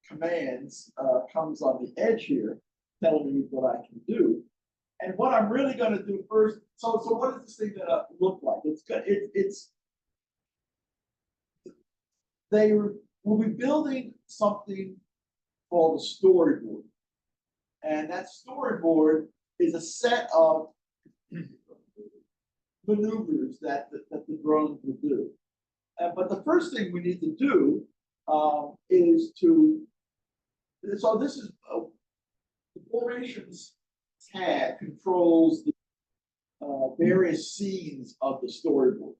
commands comes on the edge here, telling me what I can do. And what I'm really going to do first. So what does this thing look like? They will be building something called a storyboard. And that storyboard is a set of maneuvers that the drones will do. But the first thing we need to do is to, so this is, the formations tab controls the various scenes of the storyboard.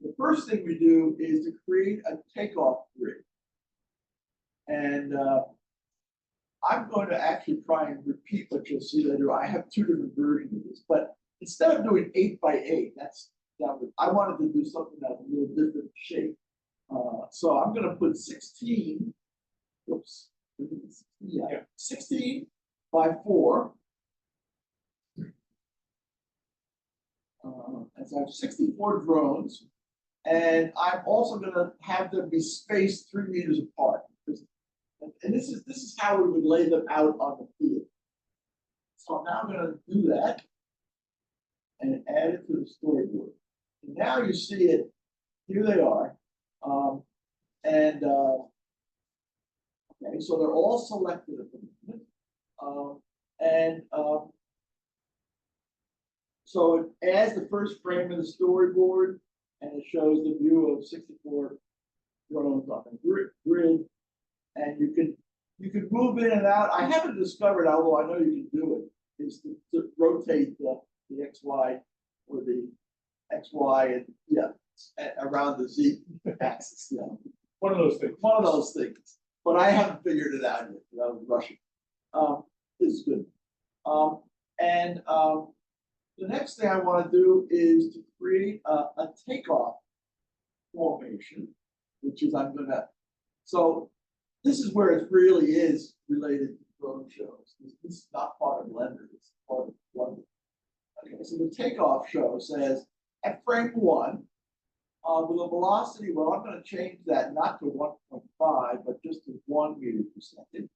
The first thing we do is to create a takeoff grid. And I'm going to actually try and repeat what you'll see later. I have 2 different versions of this, but instead of doing 8 by 8, I wanted to do something that's a little different shape. So I'm going to put 16, oops, yeah, 16 by 4. And so I have 64 drones. And I'm also going to have them be spaced 3 meters apart. And this is how we would lay them out on the field. So now I'm going to do that and add it to the storyboard. And now you see it. Here they are. Okay, so they're all selected at the moment. So it adds the first frame of the storyboard. And it shows the view of 64 drones on the grid, and you can move in and out. I haven't discovered, although I know you can do it, is to rotate the XY or the XY and around the Z axis. Yeah, One of those things. One of those things. But I haven't figured it out yet. I was rushing. This is good. The next thing I want to do is to create a takeoff formation, which is so this is where it really is related to drone shows. This is not part of Blender, it's part of Blender. Okay, so the takeoff show says at frame 1, with a velocity, well, I'm going to change that not to 1.5, but just to 1 meter per second.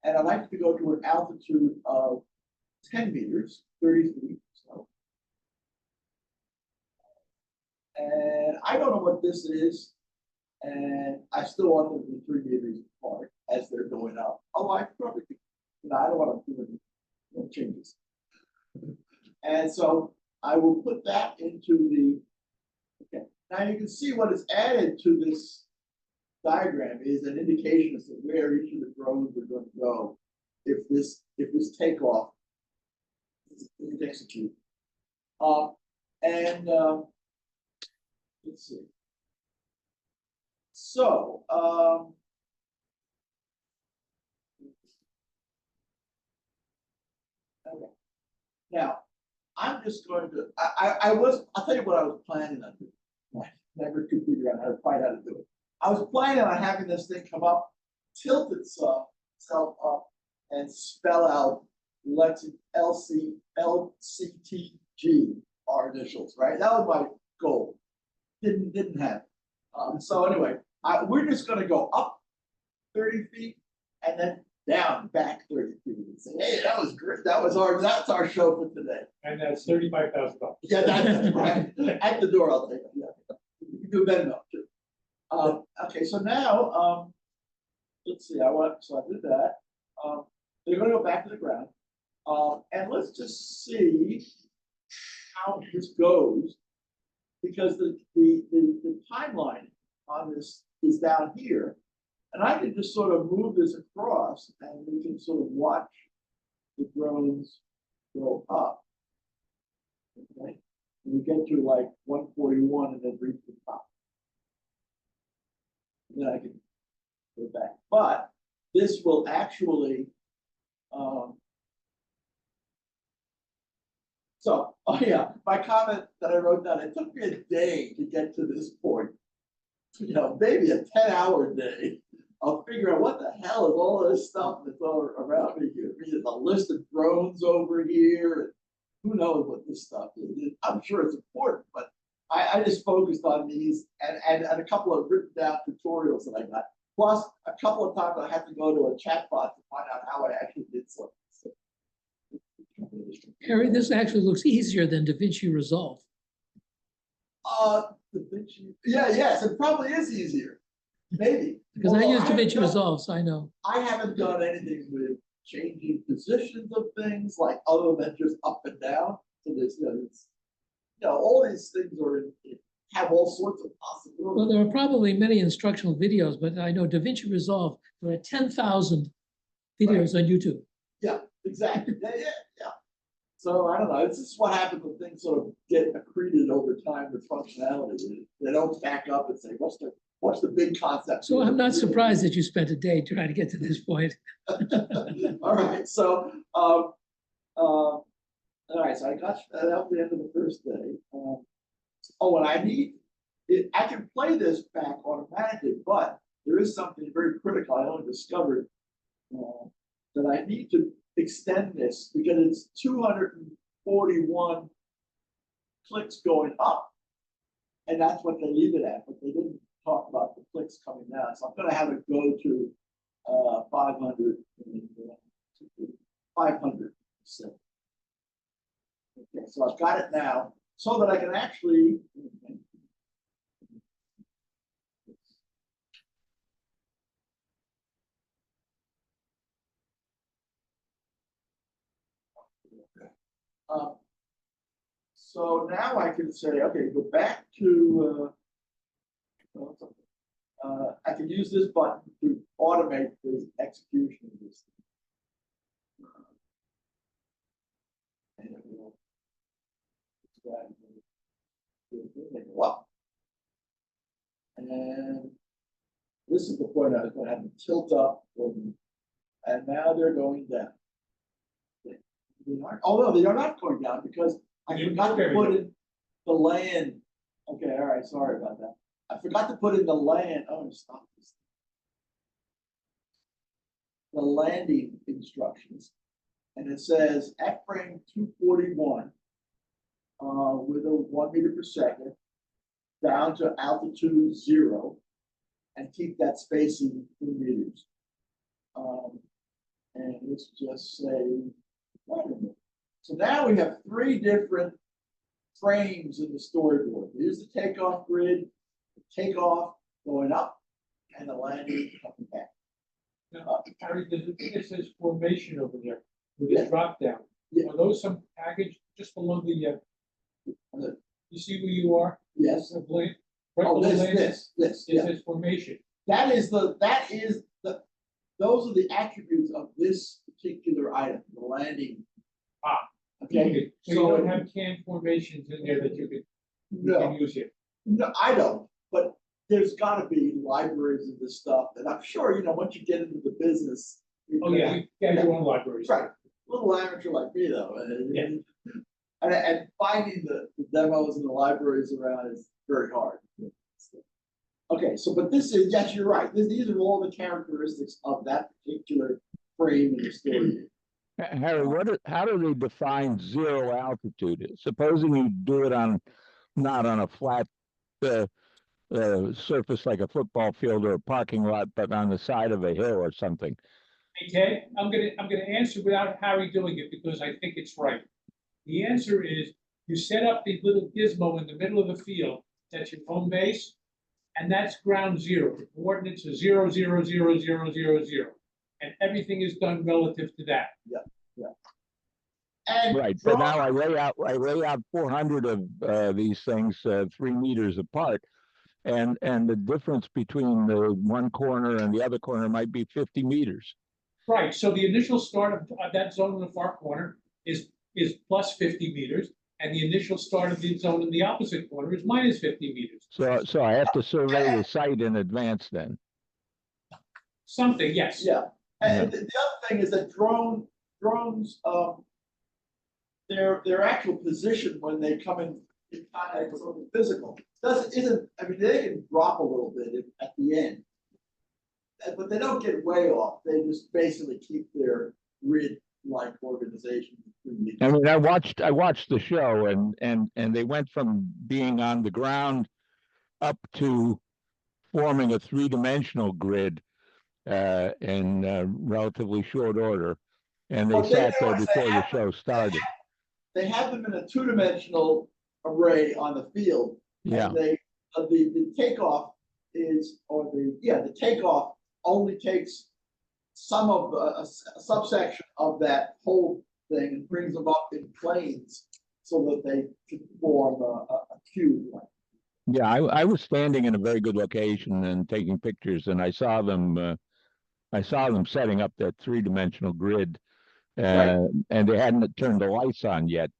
And I'd like to go to an altitude of 10 meters, 30 feet. So. And I don't know what this is. And I still want them to be 3 meters apart as they're going up. Oh, I probably could, I don't want to do any changes. And so I will put that into the, okay. Now you can see what is added to this diagram is an indication as to where each of the drones are going to go if this takeoff is executed. Let's see. So, okay. Now, I'm just going to, I'll tell you what I was planning on doing. I never could figure out how to find out how to do it. I was planning on having this thing come up, tilt itself up, and spell out Lexington LCTG, our initials, right? That was my goal. Didn't happen. So anyway, we're just going to go up 30 feet and then down back 30 feet and say, hey, that was great. That's our show for today. And that's $35,000. Yeah, that's right. At the door, I'll take it. Yeah. You can do better enough too. Okay, so now let's see. So I did that. They're going to go back to the ground, and let's just see how this goes, because the timeline on this is down here, and I can just sort of move this across, and we can sort of watch the drones go up. Okay, and we get to like 141, and then reach the top. And then I can go back, but this will actually. So, oh yeah, my comment that I wrote down, it took me a day to get to this point. Maybe a 10-hour day of figuring out what the hell is all of this stuff that's all around me here. There's a list of drones over here. And who knows what this stuff is. I'm sure it's important, but I just focused on these and a couple of written down tutorials that I got. Plus, a couple of times I had to go to a chat bot to find out how I actually did something. Harry, this actually looks easier than DaVinci Resolve. DaVinci, yes, it probably is easier. Maybe. Because I use DaVinci Resolve, so I know. I haven't done anything with changing positions of things, like other than just up and down. So there's, all these things have all sorts of possibilities. Well, there are probably many instructional videos, but I know DaVinci Resolve, there are 10,000 videos on YouTube. Yeah, exactly. Yeah. So I don't know. This is what happens when things sort of get accreted over time with functionality. They don't back up and say, what's the big concept? So I'm not surprised that you spent a day trying to get to this point. All right. So all right. So I got that out the end of the first day. And I need it. I can play this back automatically, but there is something very critical I only discovered that I need to extend this because it's 241 clicks going up, and that's what they leave it at, but they didn't talk about the clicks coming down. So I'm going to have it go to 500. Okay, so I've got it now so that I can actually. So now I can say, okay, go back to, I can use this button to automate the execution of this thing. And it will go up. And this is the point I was going to have them tilt up, and now they're going down. They aren't, although they are not going down because I You forgot to buried put them. in the land. Okay, all right, sorry about that. I forgot to put in the land, oh, stop this. The landing instructions. And it says at frame 241, with a 1 meter per second, down to altitude 0, and keep that spacing 2 meters. And let's just say, wait a minute. So now we have 3 different frames in the storyboard. Here's the takeoff grid, the takeoff going up, and the landing coming back. Now, Harry, it says formation over there with a Yeah. drop down. Yeah. Are those some package just below the, you see where you are? Yes. The blade? Right Oh, below this, it yeah. says formation. That is the, those are the attributes of this particular item, the landing. Okay, So you don't have canned formations in there that you can no, use here? no, I don't, but there's gotta be libraries of this stuff, and I'm sure, once you get into the business. Oh, yeah, you got your own libraries. Right, little amateur like me though, Yeah. and finding the demos and the libraries around is very hard. Okay, so, but this is, yes, you're right, these are all the characteristics of that particular frame in the story. Harry, how do they define 0 altitude? Supposing you do it not on a flat surface like a football field or a parking lot, but on the side of a hill or something. Hey, Ted, I'm gonna answer without Harry doing it because I think it's right. The answer is you set up the little gizmo in the middle of the field, that's your home base, and that's ground zero. The coordinates are 0, 0, 0, 0, 0, 0. And everything is done relative to that. Yeah. And right, but now I lay out 400 of these things 3 meters apart, and the difference between the one corner and the other corner might be 50 meters. Right, so the initial start of that zone in the far corner is plus 50 meters, and the initial start of the zone in the opposite corner is minus 50 meters. So I have to survey the site in advance then. Something, yes. Yeah, and the other thing is that drones, their actual position when they come in contact with something physical isn't. I mean, they can drop a little bit at the end, but they don't get way off. They just basically keep their grid-like organization. I mean, I watched the show, and they went from being on the ground up to forming a 3-dimensional grid in relatively short order, and they sat there before the show started. They have them in a 2-dimensional array on the field. Yeah. And the takeoff the takeoff only takes some of a subsection of that whole thing and brings them up in planes so that they can form a cube. Yeah, I was standing in a very good location and taking pictures, and I saw them setting up that 3-dimensional grid, Right. and they hadn't turned the lights on yet,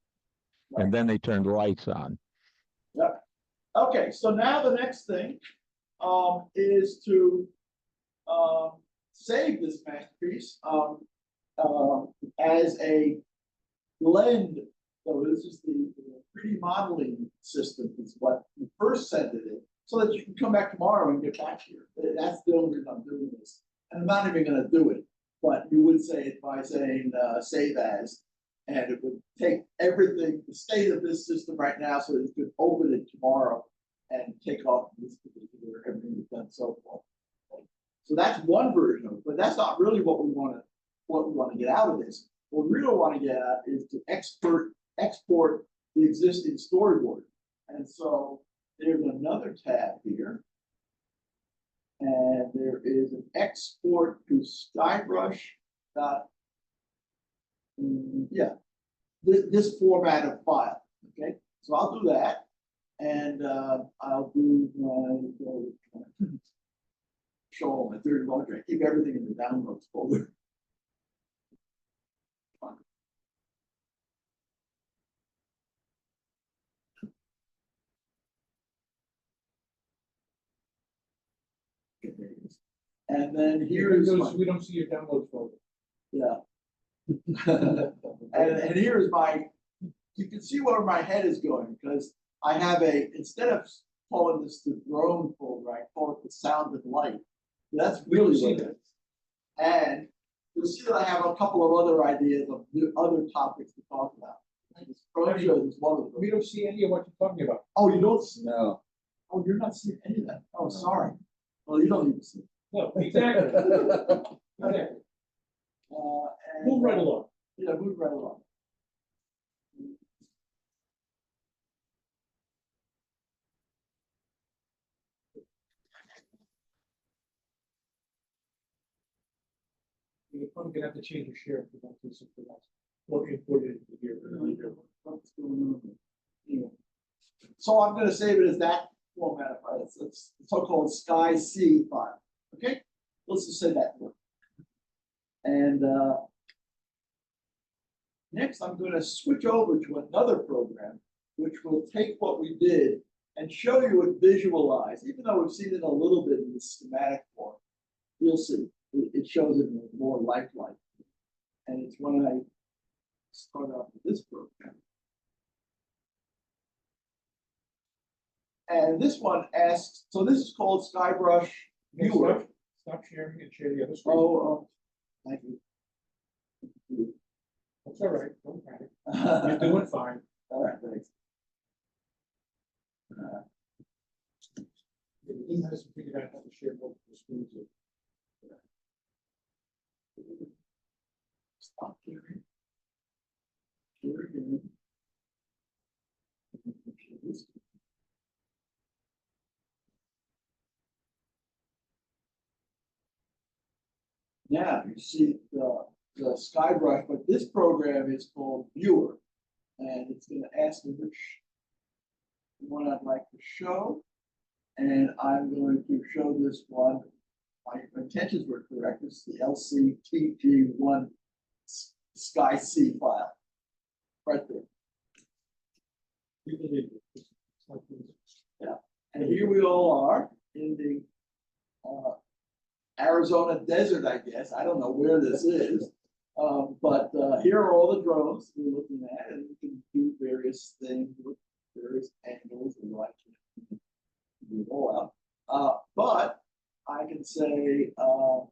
Right. and then they turned the lights on. Yep. Okay, so now the next thing is to save this masterpiece as a blend. So this is the 3D modeling system is what we first sent it in, so that you can come back tomorrow and get back here. That's the only reason I'm doing this. And I'm not even going to do it, but you would say it by saying save as, and it would take everything, the state of this system right now, so that you could open it tomorrow and take off this particular everything we've done so far. So that's one version of it, but that's not really what we want to get out of this. What we really want to get at is to export the existing storyboard. And so there's another tab here. And there is an export to SkyBrush. This format of file. Okay, so I'll do that, and I'll do my show my third laundry. I keep everything in the downloads folder. And then here is we don't see your download folder. yeah. And here's my, you can see where my head is going, because I have instead of calling this the drone folder, I call it the sound and light. That's really what it is. And you'll see that I have a couple of other ideas of other topics to talk about. Drone shows is one of them. We don't see any of what you're talking about. Oh, you don't see? No. Oh, you're not seeing any of that? Oh, sorry. Well, you don't need to see. No, exactly. Exactly. Move right along. Yeah, move right along. You're probably gonna have to change your share if you want to do something else. Or import it into here. What's going on here? So I'm gonna save it as that format. It's the so-called Sky C file. Okay, let's just say that word. And next, I'm going to switch over to another program, which will take what we did and show you it visualized. Even though we've seen it a little bit in the schematic form, you'll see it shows it more lifelike. And it's when I start off with this program. And this one asks, so this is called SkyBrush Viewer. Stop sharing and share the other screen. Oh, thank you. That's all right, don't panic. You're doing fine. All right, thanks. He hasn't figured out how to share both the screens. Stop sharing. Share again. Now you see the SkyBrush, but this program is called Viewer, and it's going to ask me which one I'd like to show, and I'm going to show this one. My intentions were correct. It's the LCTG1 Sky C file, right there. Yeah, and here we all are in the Arizona desert, I guess. I don't know where this is. But here are all the drones we're looking at, and we can do various things with various angles and like do it all out. But I can say, go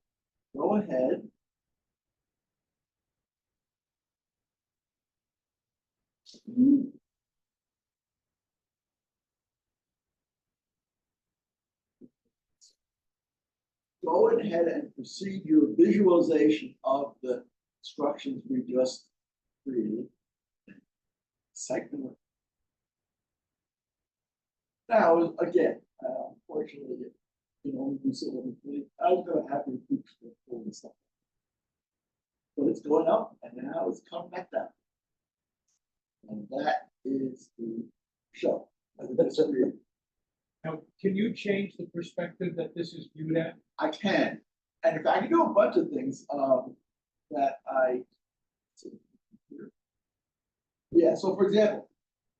ahead. Go ahead and proceed your visualization of the instructions we just created. Segment. Now, again, unfortunately, you know, we said I was going to have to keep all this stuff. But it's going up, and now it's coming back down. And that is the show. Now, can you change the perspective that this is viewed at? I can. And in fact, I can do a bunch of things that I. Yeah, so for example,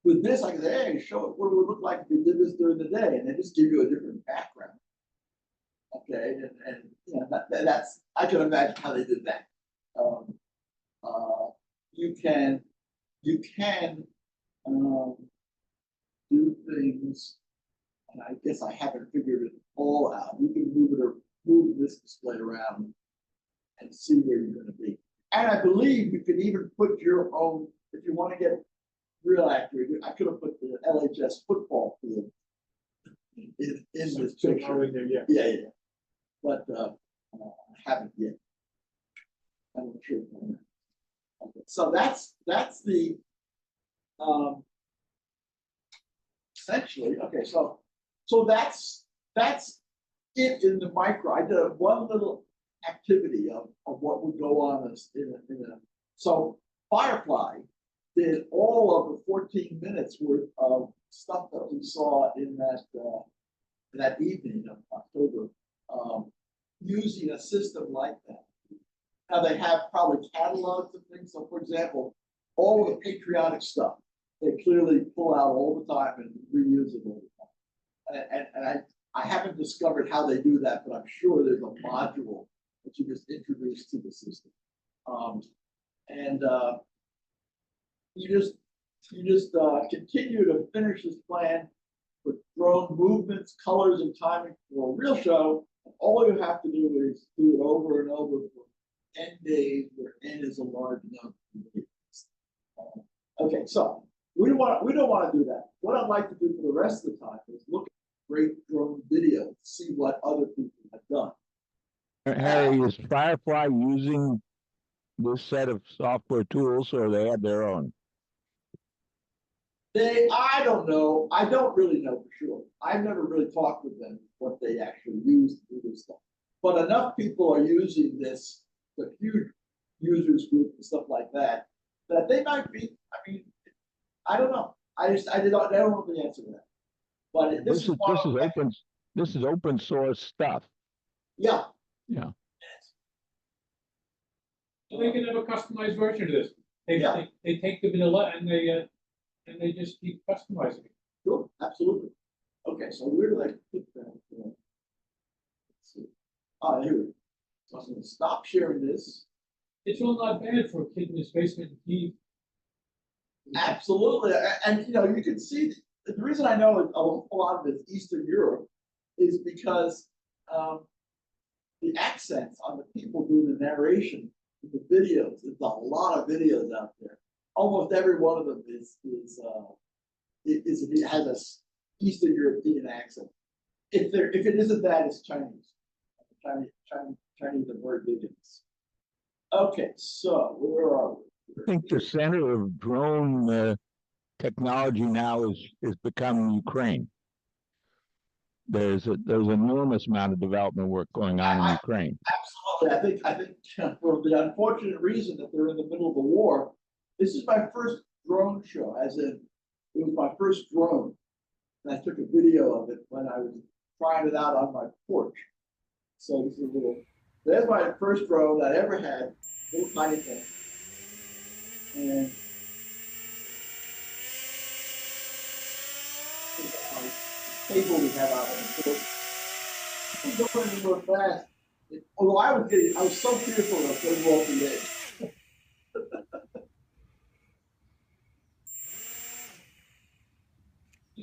with this, I can say, hey, show it what it would look like if we did this during the day, and then just give you a different background. Okay, and you know, that's, I can imagine how they did that. You can do things, and I guess I haven't figured it all out. You can move this display around and see where you're going to be. And I believe you can even put your own, if you want to get real accurate, I could have put the LHS football field in this picture. In there, yeah. Yeah. But I haven't yet. I'm not sure. Okay. So that's the essentially, okay, so that's it in the micro. I did one little activity of what would go on in a so Firefly did all of the 14 minutes worth of stuff that we saw in that evening of October, using a system like that. Now they have probably catalogs of things. So for example, all of the patriotic stuff, they clearly pull out all the time and reuse it all the time. And I haven't discovered how they do that, but I'm sure there's a module that you just introduce to the system. And you just continue to finish this plan with drone movements, colors, and timing for a real show. All you have to do is do it over and over for N days, where N is a large number. Okay, so we don't want to do that. What I'd like to do for the rest of the time is look at great drone videos, see what other people have done. Harry, is Firefly using this set of software tools, or they have their own? I don't know. I don't really know for sure. I've never really talked with them what they actually use to do this stuff. But enough people are using this, the huge users group and stuff like that, that they might be. I mean, I don't know. I don't know the answer to that. But this is open source stuff. Yeah. Yeah. So they can have a customized version of this. They take the vanilla and they just keep customizing it. Sure, absolutely. Okay, so where do I put that? Let's see. Here we go. So I'm going to stop sharing this. It's all not bad for a kid in his basement in Kyiv. Absolutely, and you know, you can see the reason I know a whole lot of it's Eastern Europe is because the accents on the people doing the narration, the videos. There's a lot of videos out there. Almost every one of them has a Eastern European accent. If it isn't that, it's Chinese. Chinese are very big in this. Okay, so where are we? I think the center of drone technology now is becoming Ukraine. There's enormous amount of development work going on in Ukraine. Absolutely, I think for the unfortunate reason that they're in the middle of a war, this is my first drone show. As in, it was my first drone, and I took a video of it when I was trying it out on my porch. So this is a little. There's my first drone I ever had, little tiny thing. And table we have out on the porch. I'm going anymore fast. Although I was so fearful of going off the edge.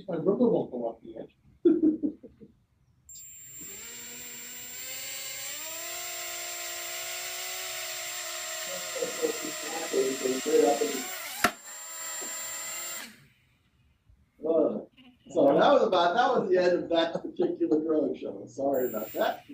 My rubber won't go off the edge. So that was the end of that particular drone show. Sorry about that.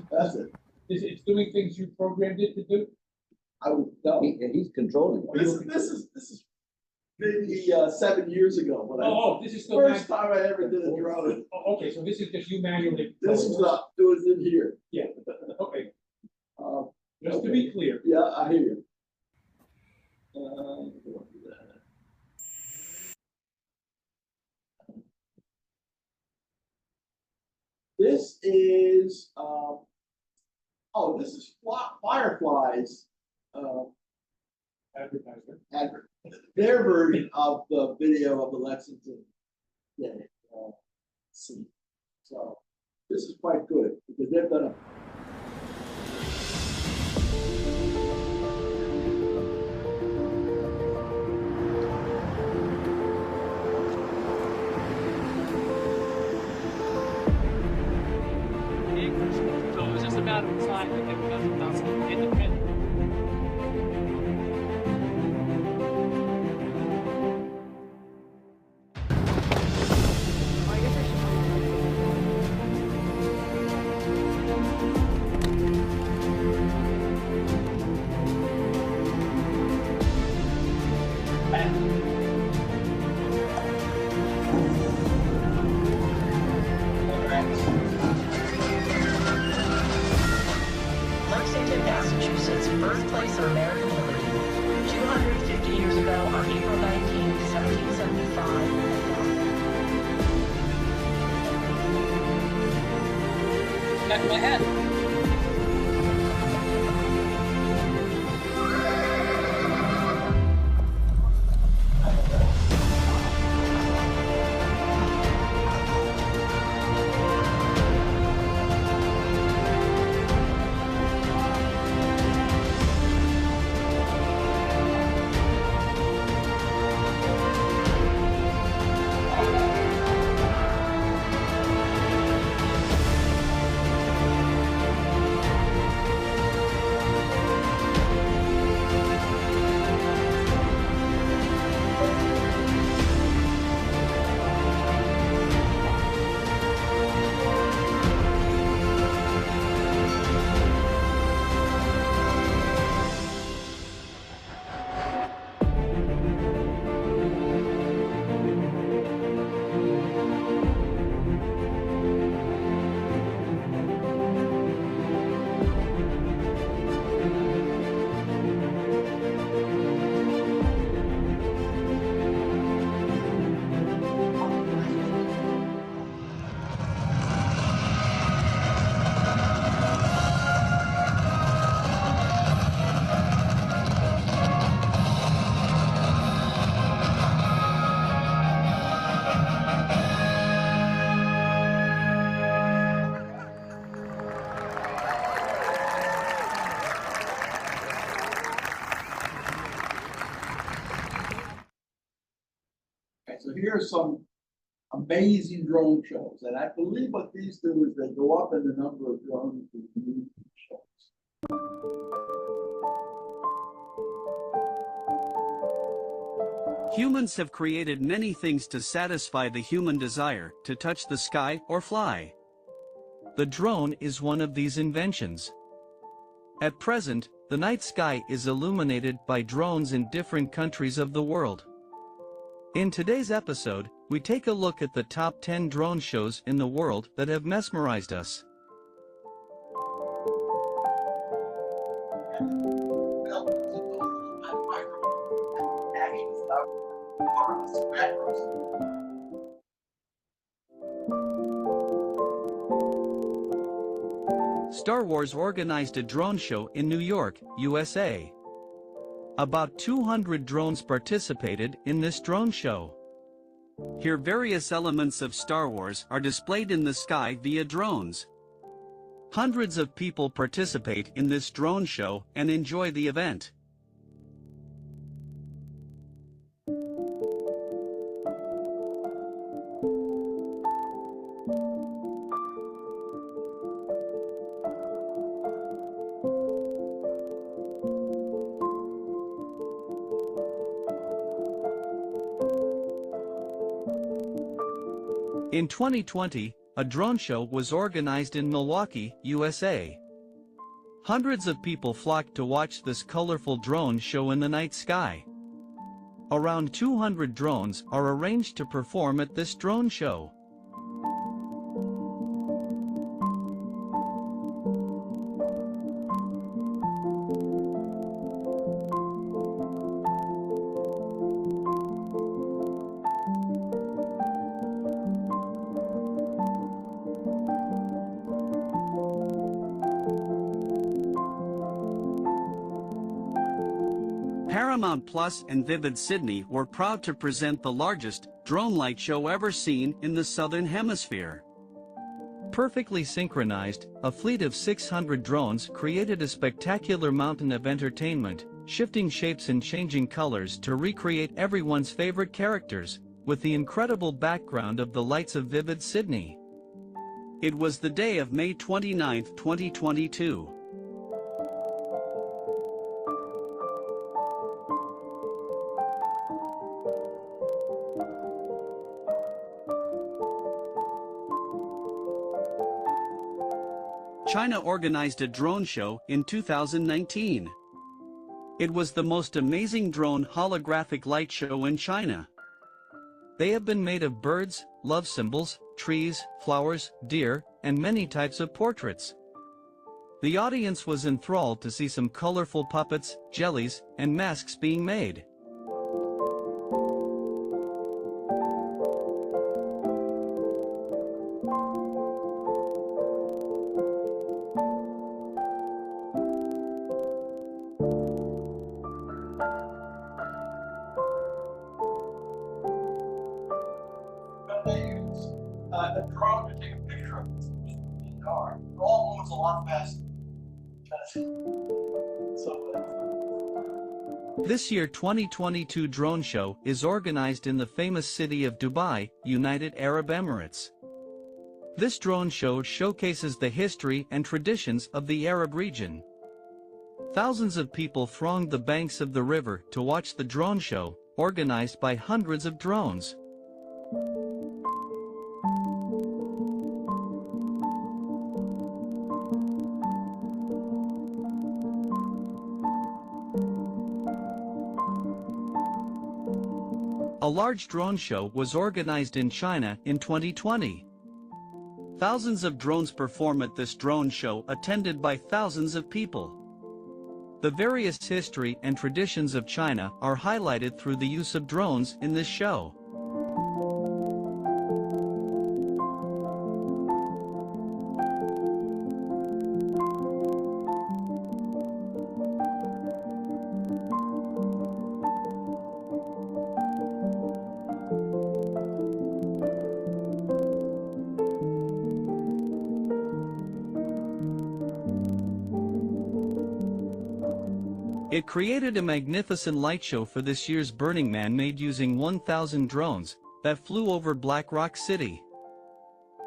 That's it. It's doing things you programmed it to do? I would know. He's controlling it. This is maybe 7 years ago. But this is still first time I ever did a drone. Oh, okay, so this is just you manually. This is it was in here. Yeah. Okay. Just to be clear. Yeah, I hear you. This is this is Firefly's advertisement. Their version of the video of the Lexington scene. So this is quite good because they've done a so it was just a matter of time that they would have to independent. Lexington, Massachusetts, birthplace of American liberty. 250 years ago, on April 19, 1775. Back of my head. hear some amazing drone shows, and I believe what these do is they go up in the number of drones that use these shows. Humans have created many things to satisfy the human desire to touch the sky or fly. The drone is one of these inventions. At present, the night sky is illuminated by drones in different countries of the world. In today's episode, we take a look at the top 10 drone shows in the world that have mesmerized us. Star Wars organized a drone show in New York, USA. About 200 drones participated in this drone show. Here various elements of Star Wars are displayed in the sky via drones. Hundreds of people participate in this drone show and enjoy the event. In 2020, a drone show was organized in Milwaukee, USA. Hundreds of people flocked to watch this colorful drone show in the night sky. Around 200 drones are arranged to perform at this drone show. Paramount Plus and Vivid Sydney were proud to present the largest drone light show ever seen in the Southern Hemisphere. Perfectly synchronized, a fleet of 600 drones created a spectacular mountain of entertainment, shifting shapes and changing colors to recreate everyone's favorite characters, with the incredible background of the lights of Vivid Sydney. It was the day of May 29, 2022. China organized a drone show in 2019. It was the most amazing drone holographic light show in China. They have been made of birds, love symbols, trees, flowers, deer, and many types of portraits. The audience was enthralled to see some colorful puppets, jellies, and masks being made. A drone to take a picture of this car. It all moves a lot faster. This year 2022 drone show is organized in the famous city of Dubai, United Arab Emirates. This drone show showcases the history and traditions of the Arab region. Thousands of people thronged the banks of the river to watch the drone show, organized by hundreds of drones. A large drone show was organized in China in 2020. Thousands of drones perform at this drone show, attended by thousands of people. The various history and traditions of China are highlighted through the use of drones in this show. It created a magnificent light show for this year's Burning Man made using 1,000 drones, that flew over Black Rock City.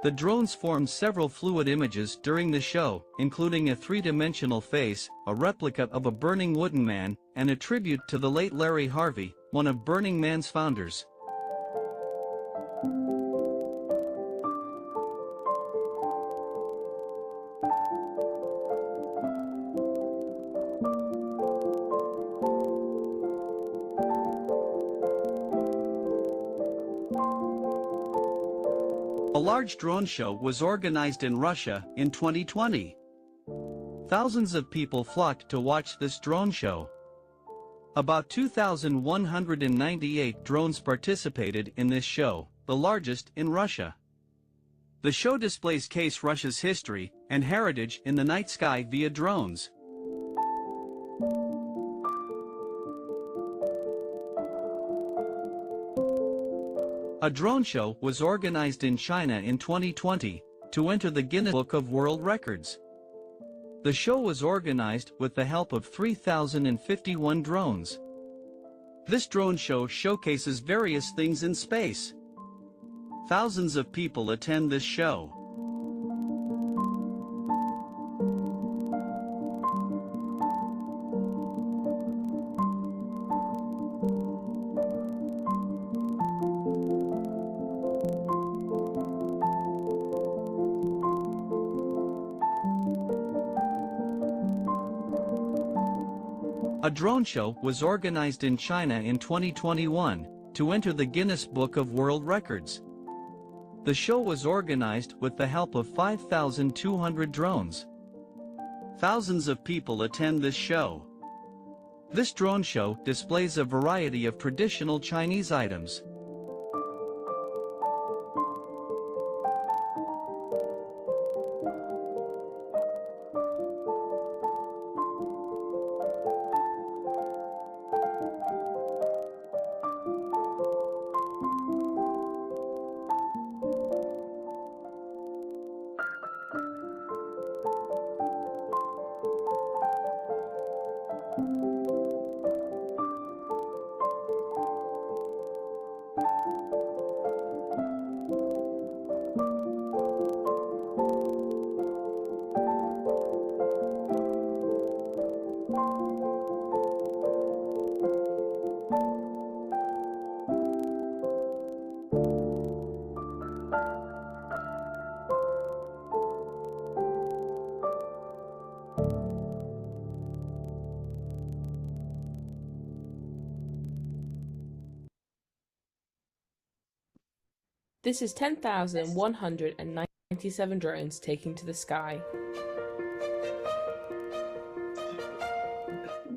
The drones formed several fluid images during the show, including a three-dimensional face, a replica of a Burning Wooden Man, and a tribute to the late Larry Harvey, one of Burning Man's founders. A large drone show was organized in Russia in 2020. Thousands of people flocked to watch this drone show. About 2,198 drones participated in this show, the largest in Russia. The show displays Russia's history and heritage in the night sky via drones. A drone show was organized in China in 2020 to enter the Guinness Book of World Records. The show was organized with the help of 3,051 drones. This drone show showcases various things in space. Thousands of people attend this show. A drone show was organized in China in 2021 to enter the Guinness Book of World Records. The show was organized with the help of 5,200 drones. Thousands of people attend this show. This drone show displays a variety of traditional Chinese items. This is 10,197 drones taking to the sky.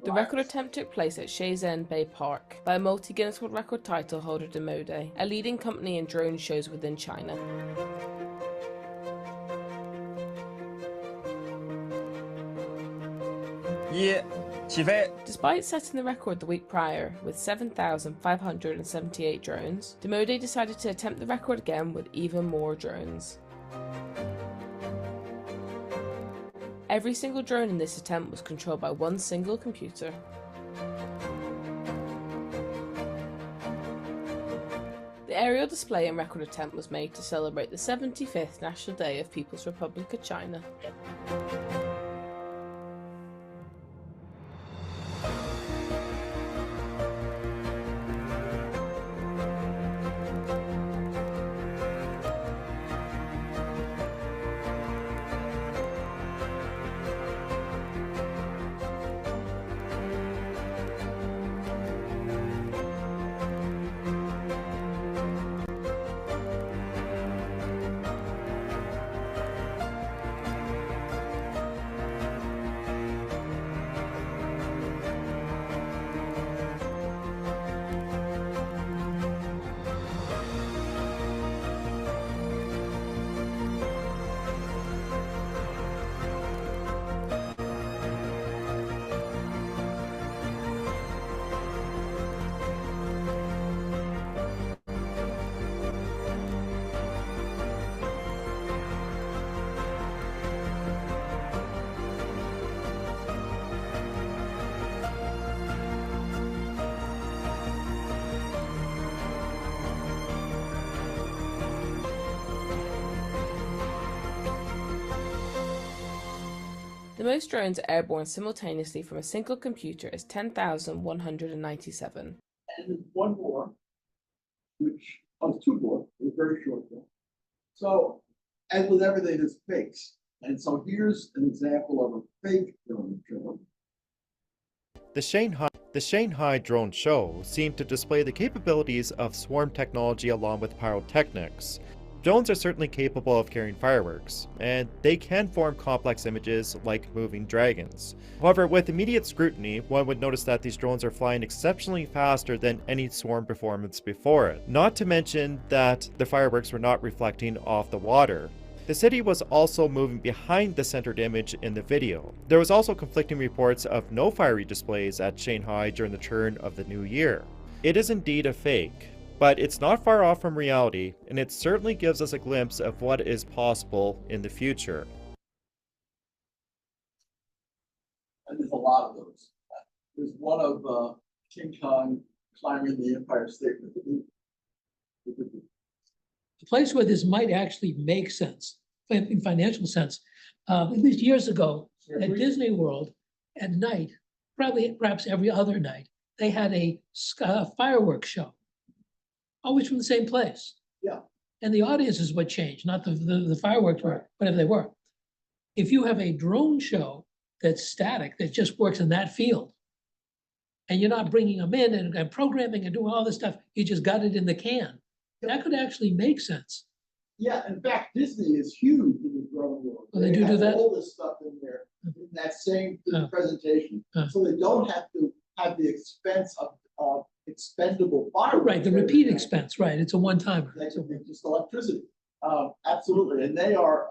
The record attempt took place at Shenzhen Bay Park by a multi-Guinness World Record title holder Demode, a leading company in drone shows within China. Despite setting the record the week prior with 7,578 drones, Demode decided to attempt the record again with even more drones. Every single drone in this attempt was controlled by one single computer. The aerial display and record attempt was made to celebrate the 75th National Day of People's Republic of China. The most drones airborne simultaneously from a single computer is 10,197. And there's one more, two more, a very short one. So, as with everything, there's fakes. And so here's an example of a fake drone show. The Shanghai Drone Show seemed to display the capabilities of swarm technology along with pyrotechnics. Drones are certainly capable of carrying fireworks, and they can form complex images like moving dragons. However, with immediate scrutiny, one would notice that these drones are flying exceptionally faster than any swarm performance before it. Not to mention that the fireworks were not reflecting off the water. The city was also moving behind the centered image in the video. There was also conflicting reports of no fiery displays at Shanghai during the turn of the new year. It is indeed a fake, but it's not far off from reality, and it certainly gives us a glimpse of what is possible in the future. And there's a lot of those. There's one of King Kong climbing the Empire State with the The place where this might actually make sense, in financial sense, at least years ago, at Disney World, at night, perhaps every other night, they had a fireworks show, always from the same place. Yeah. And the audience is what changed, not the fireworks, were, whatever they were. If you have a drone show that's static, that just works in that field, and you're not bringing them in and programming and doing all this stuff, you just got it in the can. That could actually make sense. Yeah, in fact, Disney is huge in the drone world. Oh, they do have that? all this stuff in there, in that same presentation. So they don't have to have the expense of expendable fireworks. Right, the repeat expense, right, it's a one-timer. They can be just electricity. Absolutely, and they are,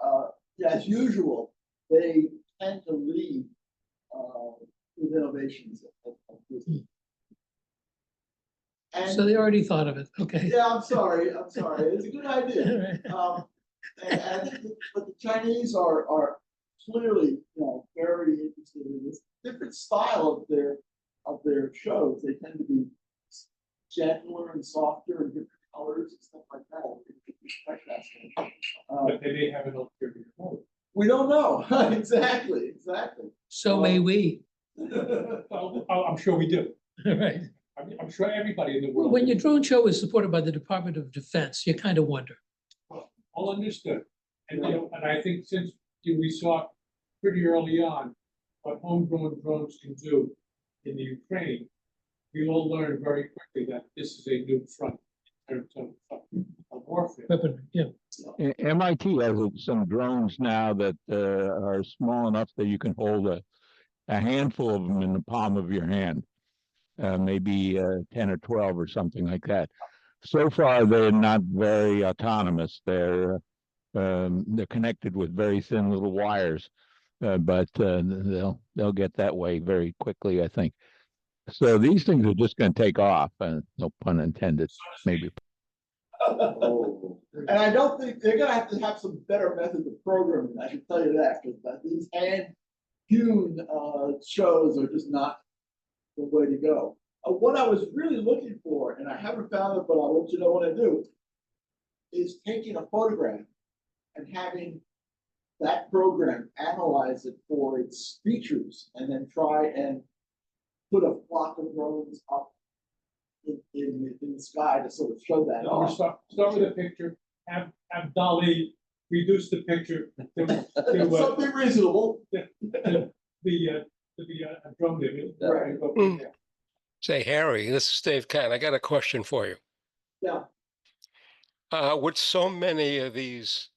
as usual, they tend to lead with innovations of Disney. And, so they already thought of it, okay. Yeah, I'm sorry, it's a good idea. And I think but the Chinese are clearly, very interested in this different style of their shows. They tend to be gentler and softer and different colors and stuff like that. It's quite fascinating. But they may have an ulterior motive. We don't know. Exactly. So may we. Well, I'm sure we do. Right. I'm sure everybody in the world. When your drone show is supported by the Department of Defense, you kind of wonder. All understood. And, and I think since we saw pretty early on what homegrown drones can do in the Ukraine, we all learned very quickly that this is a new front in terms of warfare. Weaponry, yeah. MIT has some drones now that are small enough that you can hold a handful of them in the palm of your hand, maybe 10 or 12 or something like that. So far, they're not very autonomous. They're connected with very thin little wires, but they'll get that way very quickly, I think. So these things are just going to take off, no pun intended, maybe. And I don't think they're going to have some better methods of programming. I can tell you that, because these hand-hewn shows are just not the way to go. What I was really looking for, and I haven't found it, but I'll let you know when I do, is taking a photograph and having that program analyze it for its features, and then try and put a flock of drones up in the sky to sort of show that off. Start with a picture, have Dolly reduce the picture to something reasonable. To be a drone image. Right. Say, Harry, this is Dave Kahn. I got a question for you. Yeah. With so many of these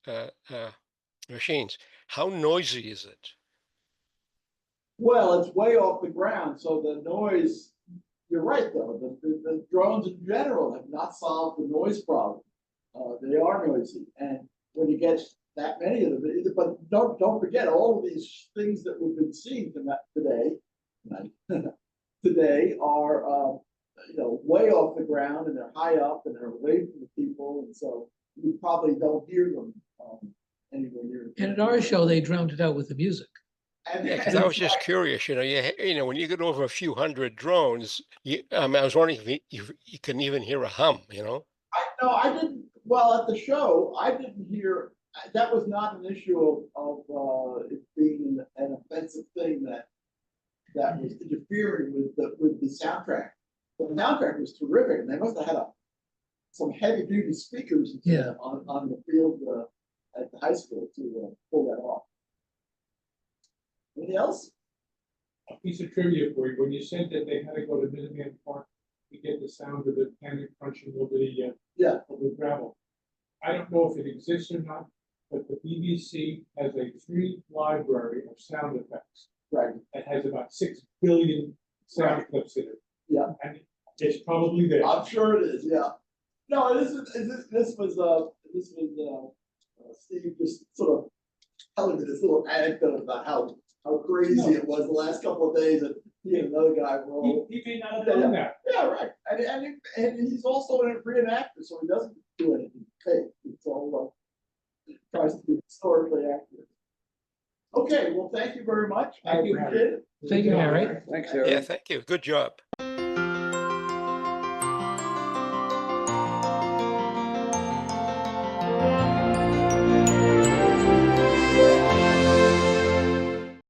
machines, how noisy is it? Well, it's way off the ground, so the noise, you're right though, the drones in general have not solved the noise problem. They are noisy, and when you get that many of them, but don't forget all of these things that we've been seeing today are way off the ground, and they're high up and they're away from the people, and so you probably don't hear them anywhere near. And at our show, they drowned it out with the music. Yeah, because I was just curious, when you get over a few hundred drones, I was wondering if you can even hear a hum, No, I didn't. Well, at the show, I didn't hear that was not an issue of it being an offensive thing that was interfering with the soundtrack. But the soundtrack was terrific, and they must have had some heavy duty speakers on the field at the high school to pull that off. Anything else? A piece of trivia for you, when you said that they had to go to Minuteman Park to get the sound of the cannon crunching over the gravel. I don't know if it exists or not, but the BBC has a free library of sound effects. Right. That has about 6 billion sound clips in it. Yeah. And it's probably there. I'm sure it is, yeah. No, this was Steve just sort of telling me this little anecdote about how crazy it was the last couple of days that he and another guy were all. He may not have done that. Yeah, right. And he's also a reenactor, so he doesn't do anything fake. It's all tries to be historically accurate. Okay, well, thank you very much. I appreciate it. Thank you, Harry. Thanks, Harry. Yeah, thank you. Good job.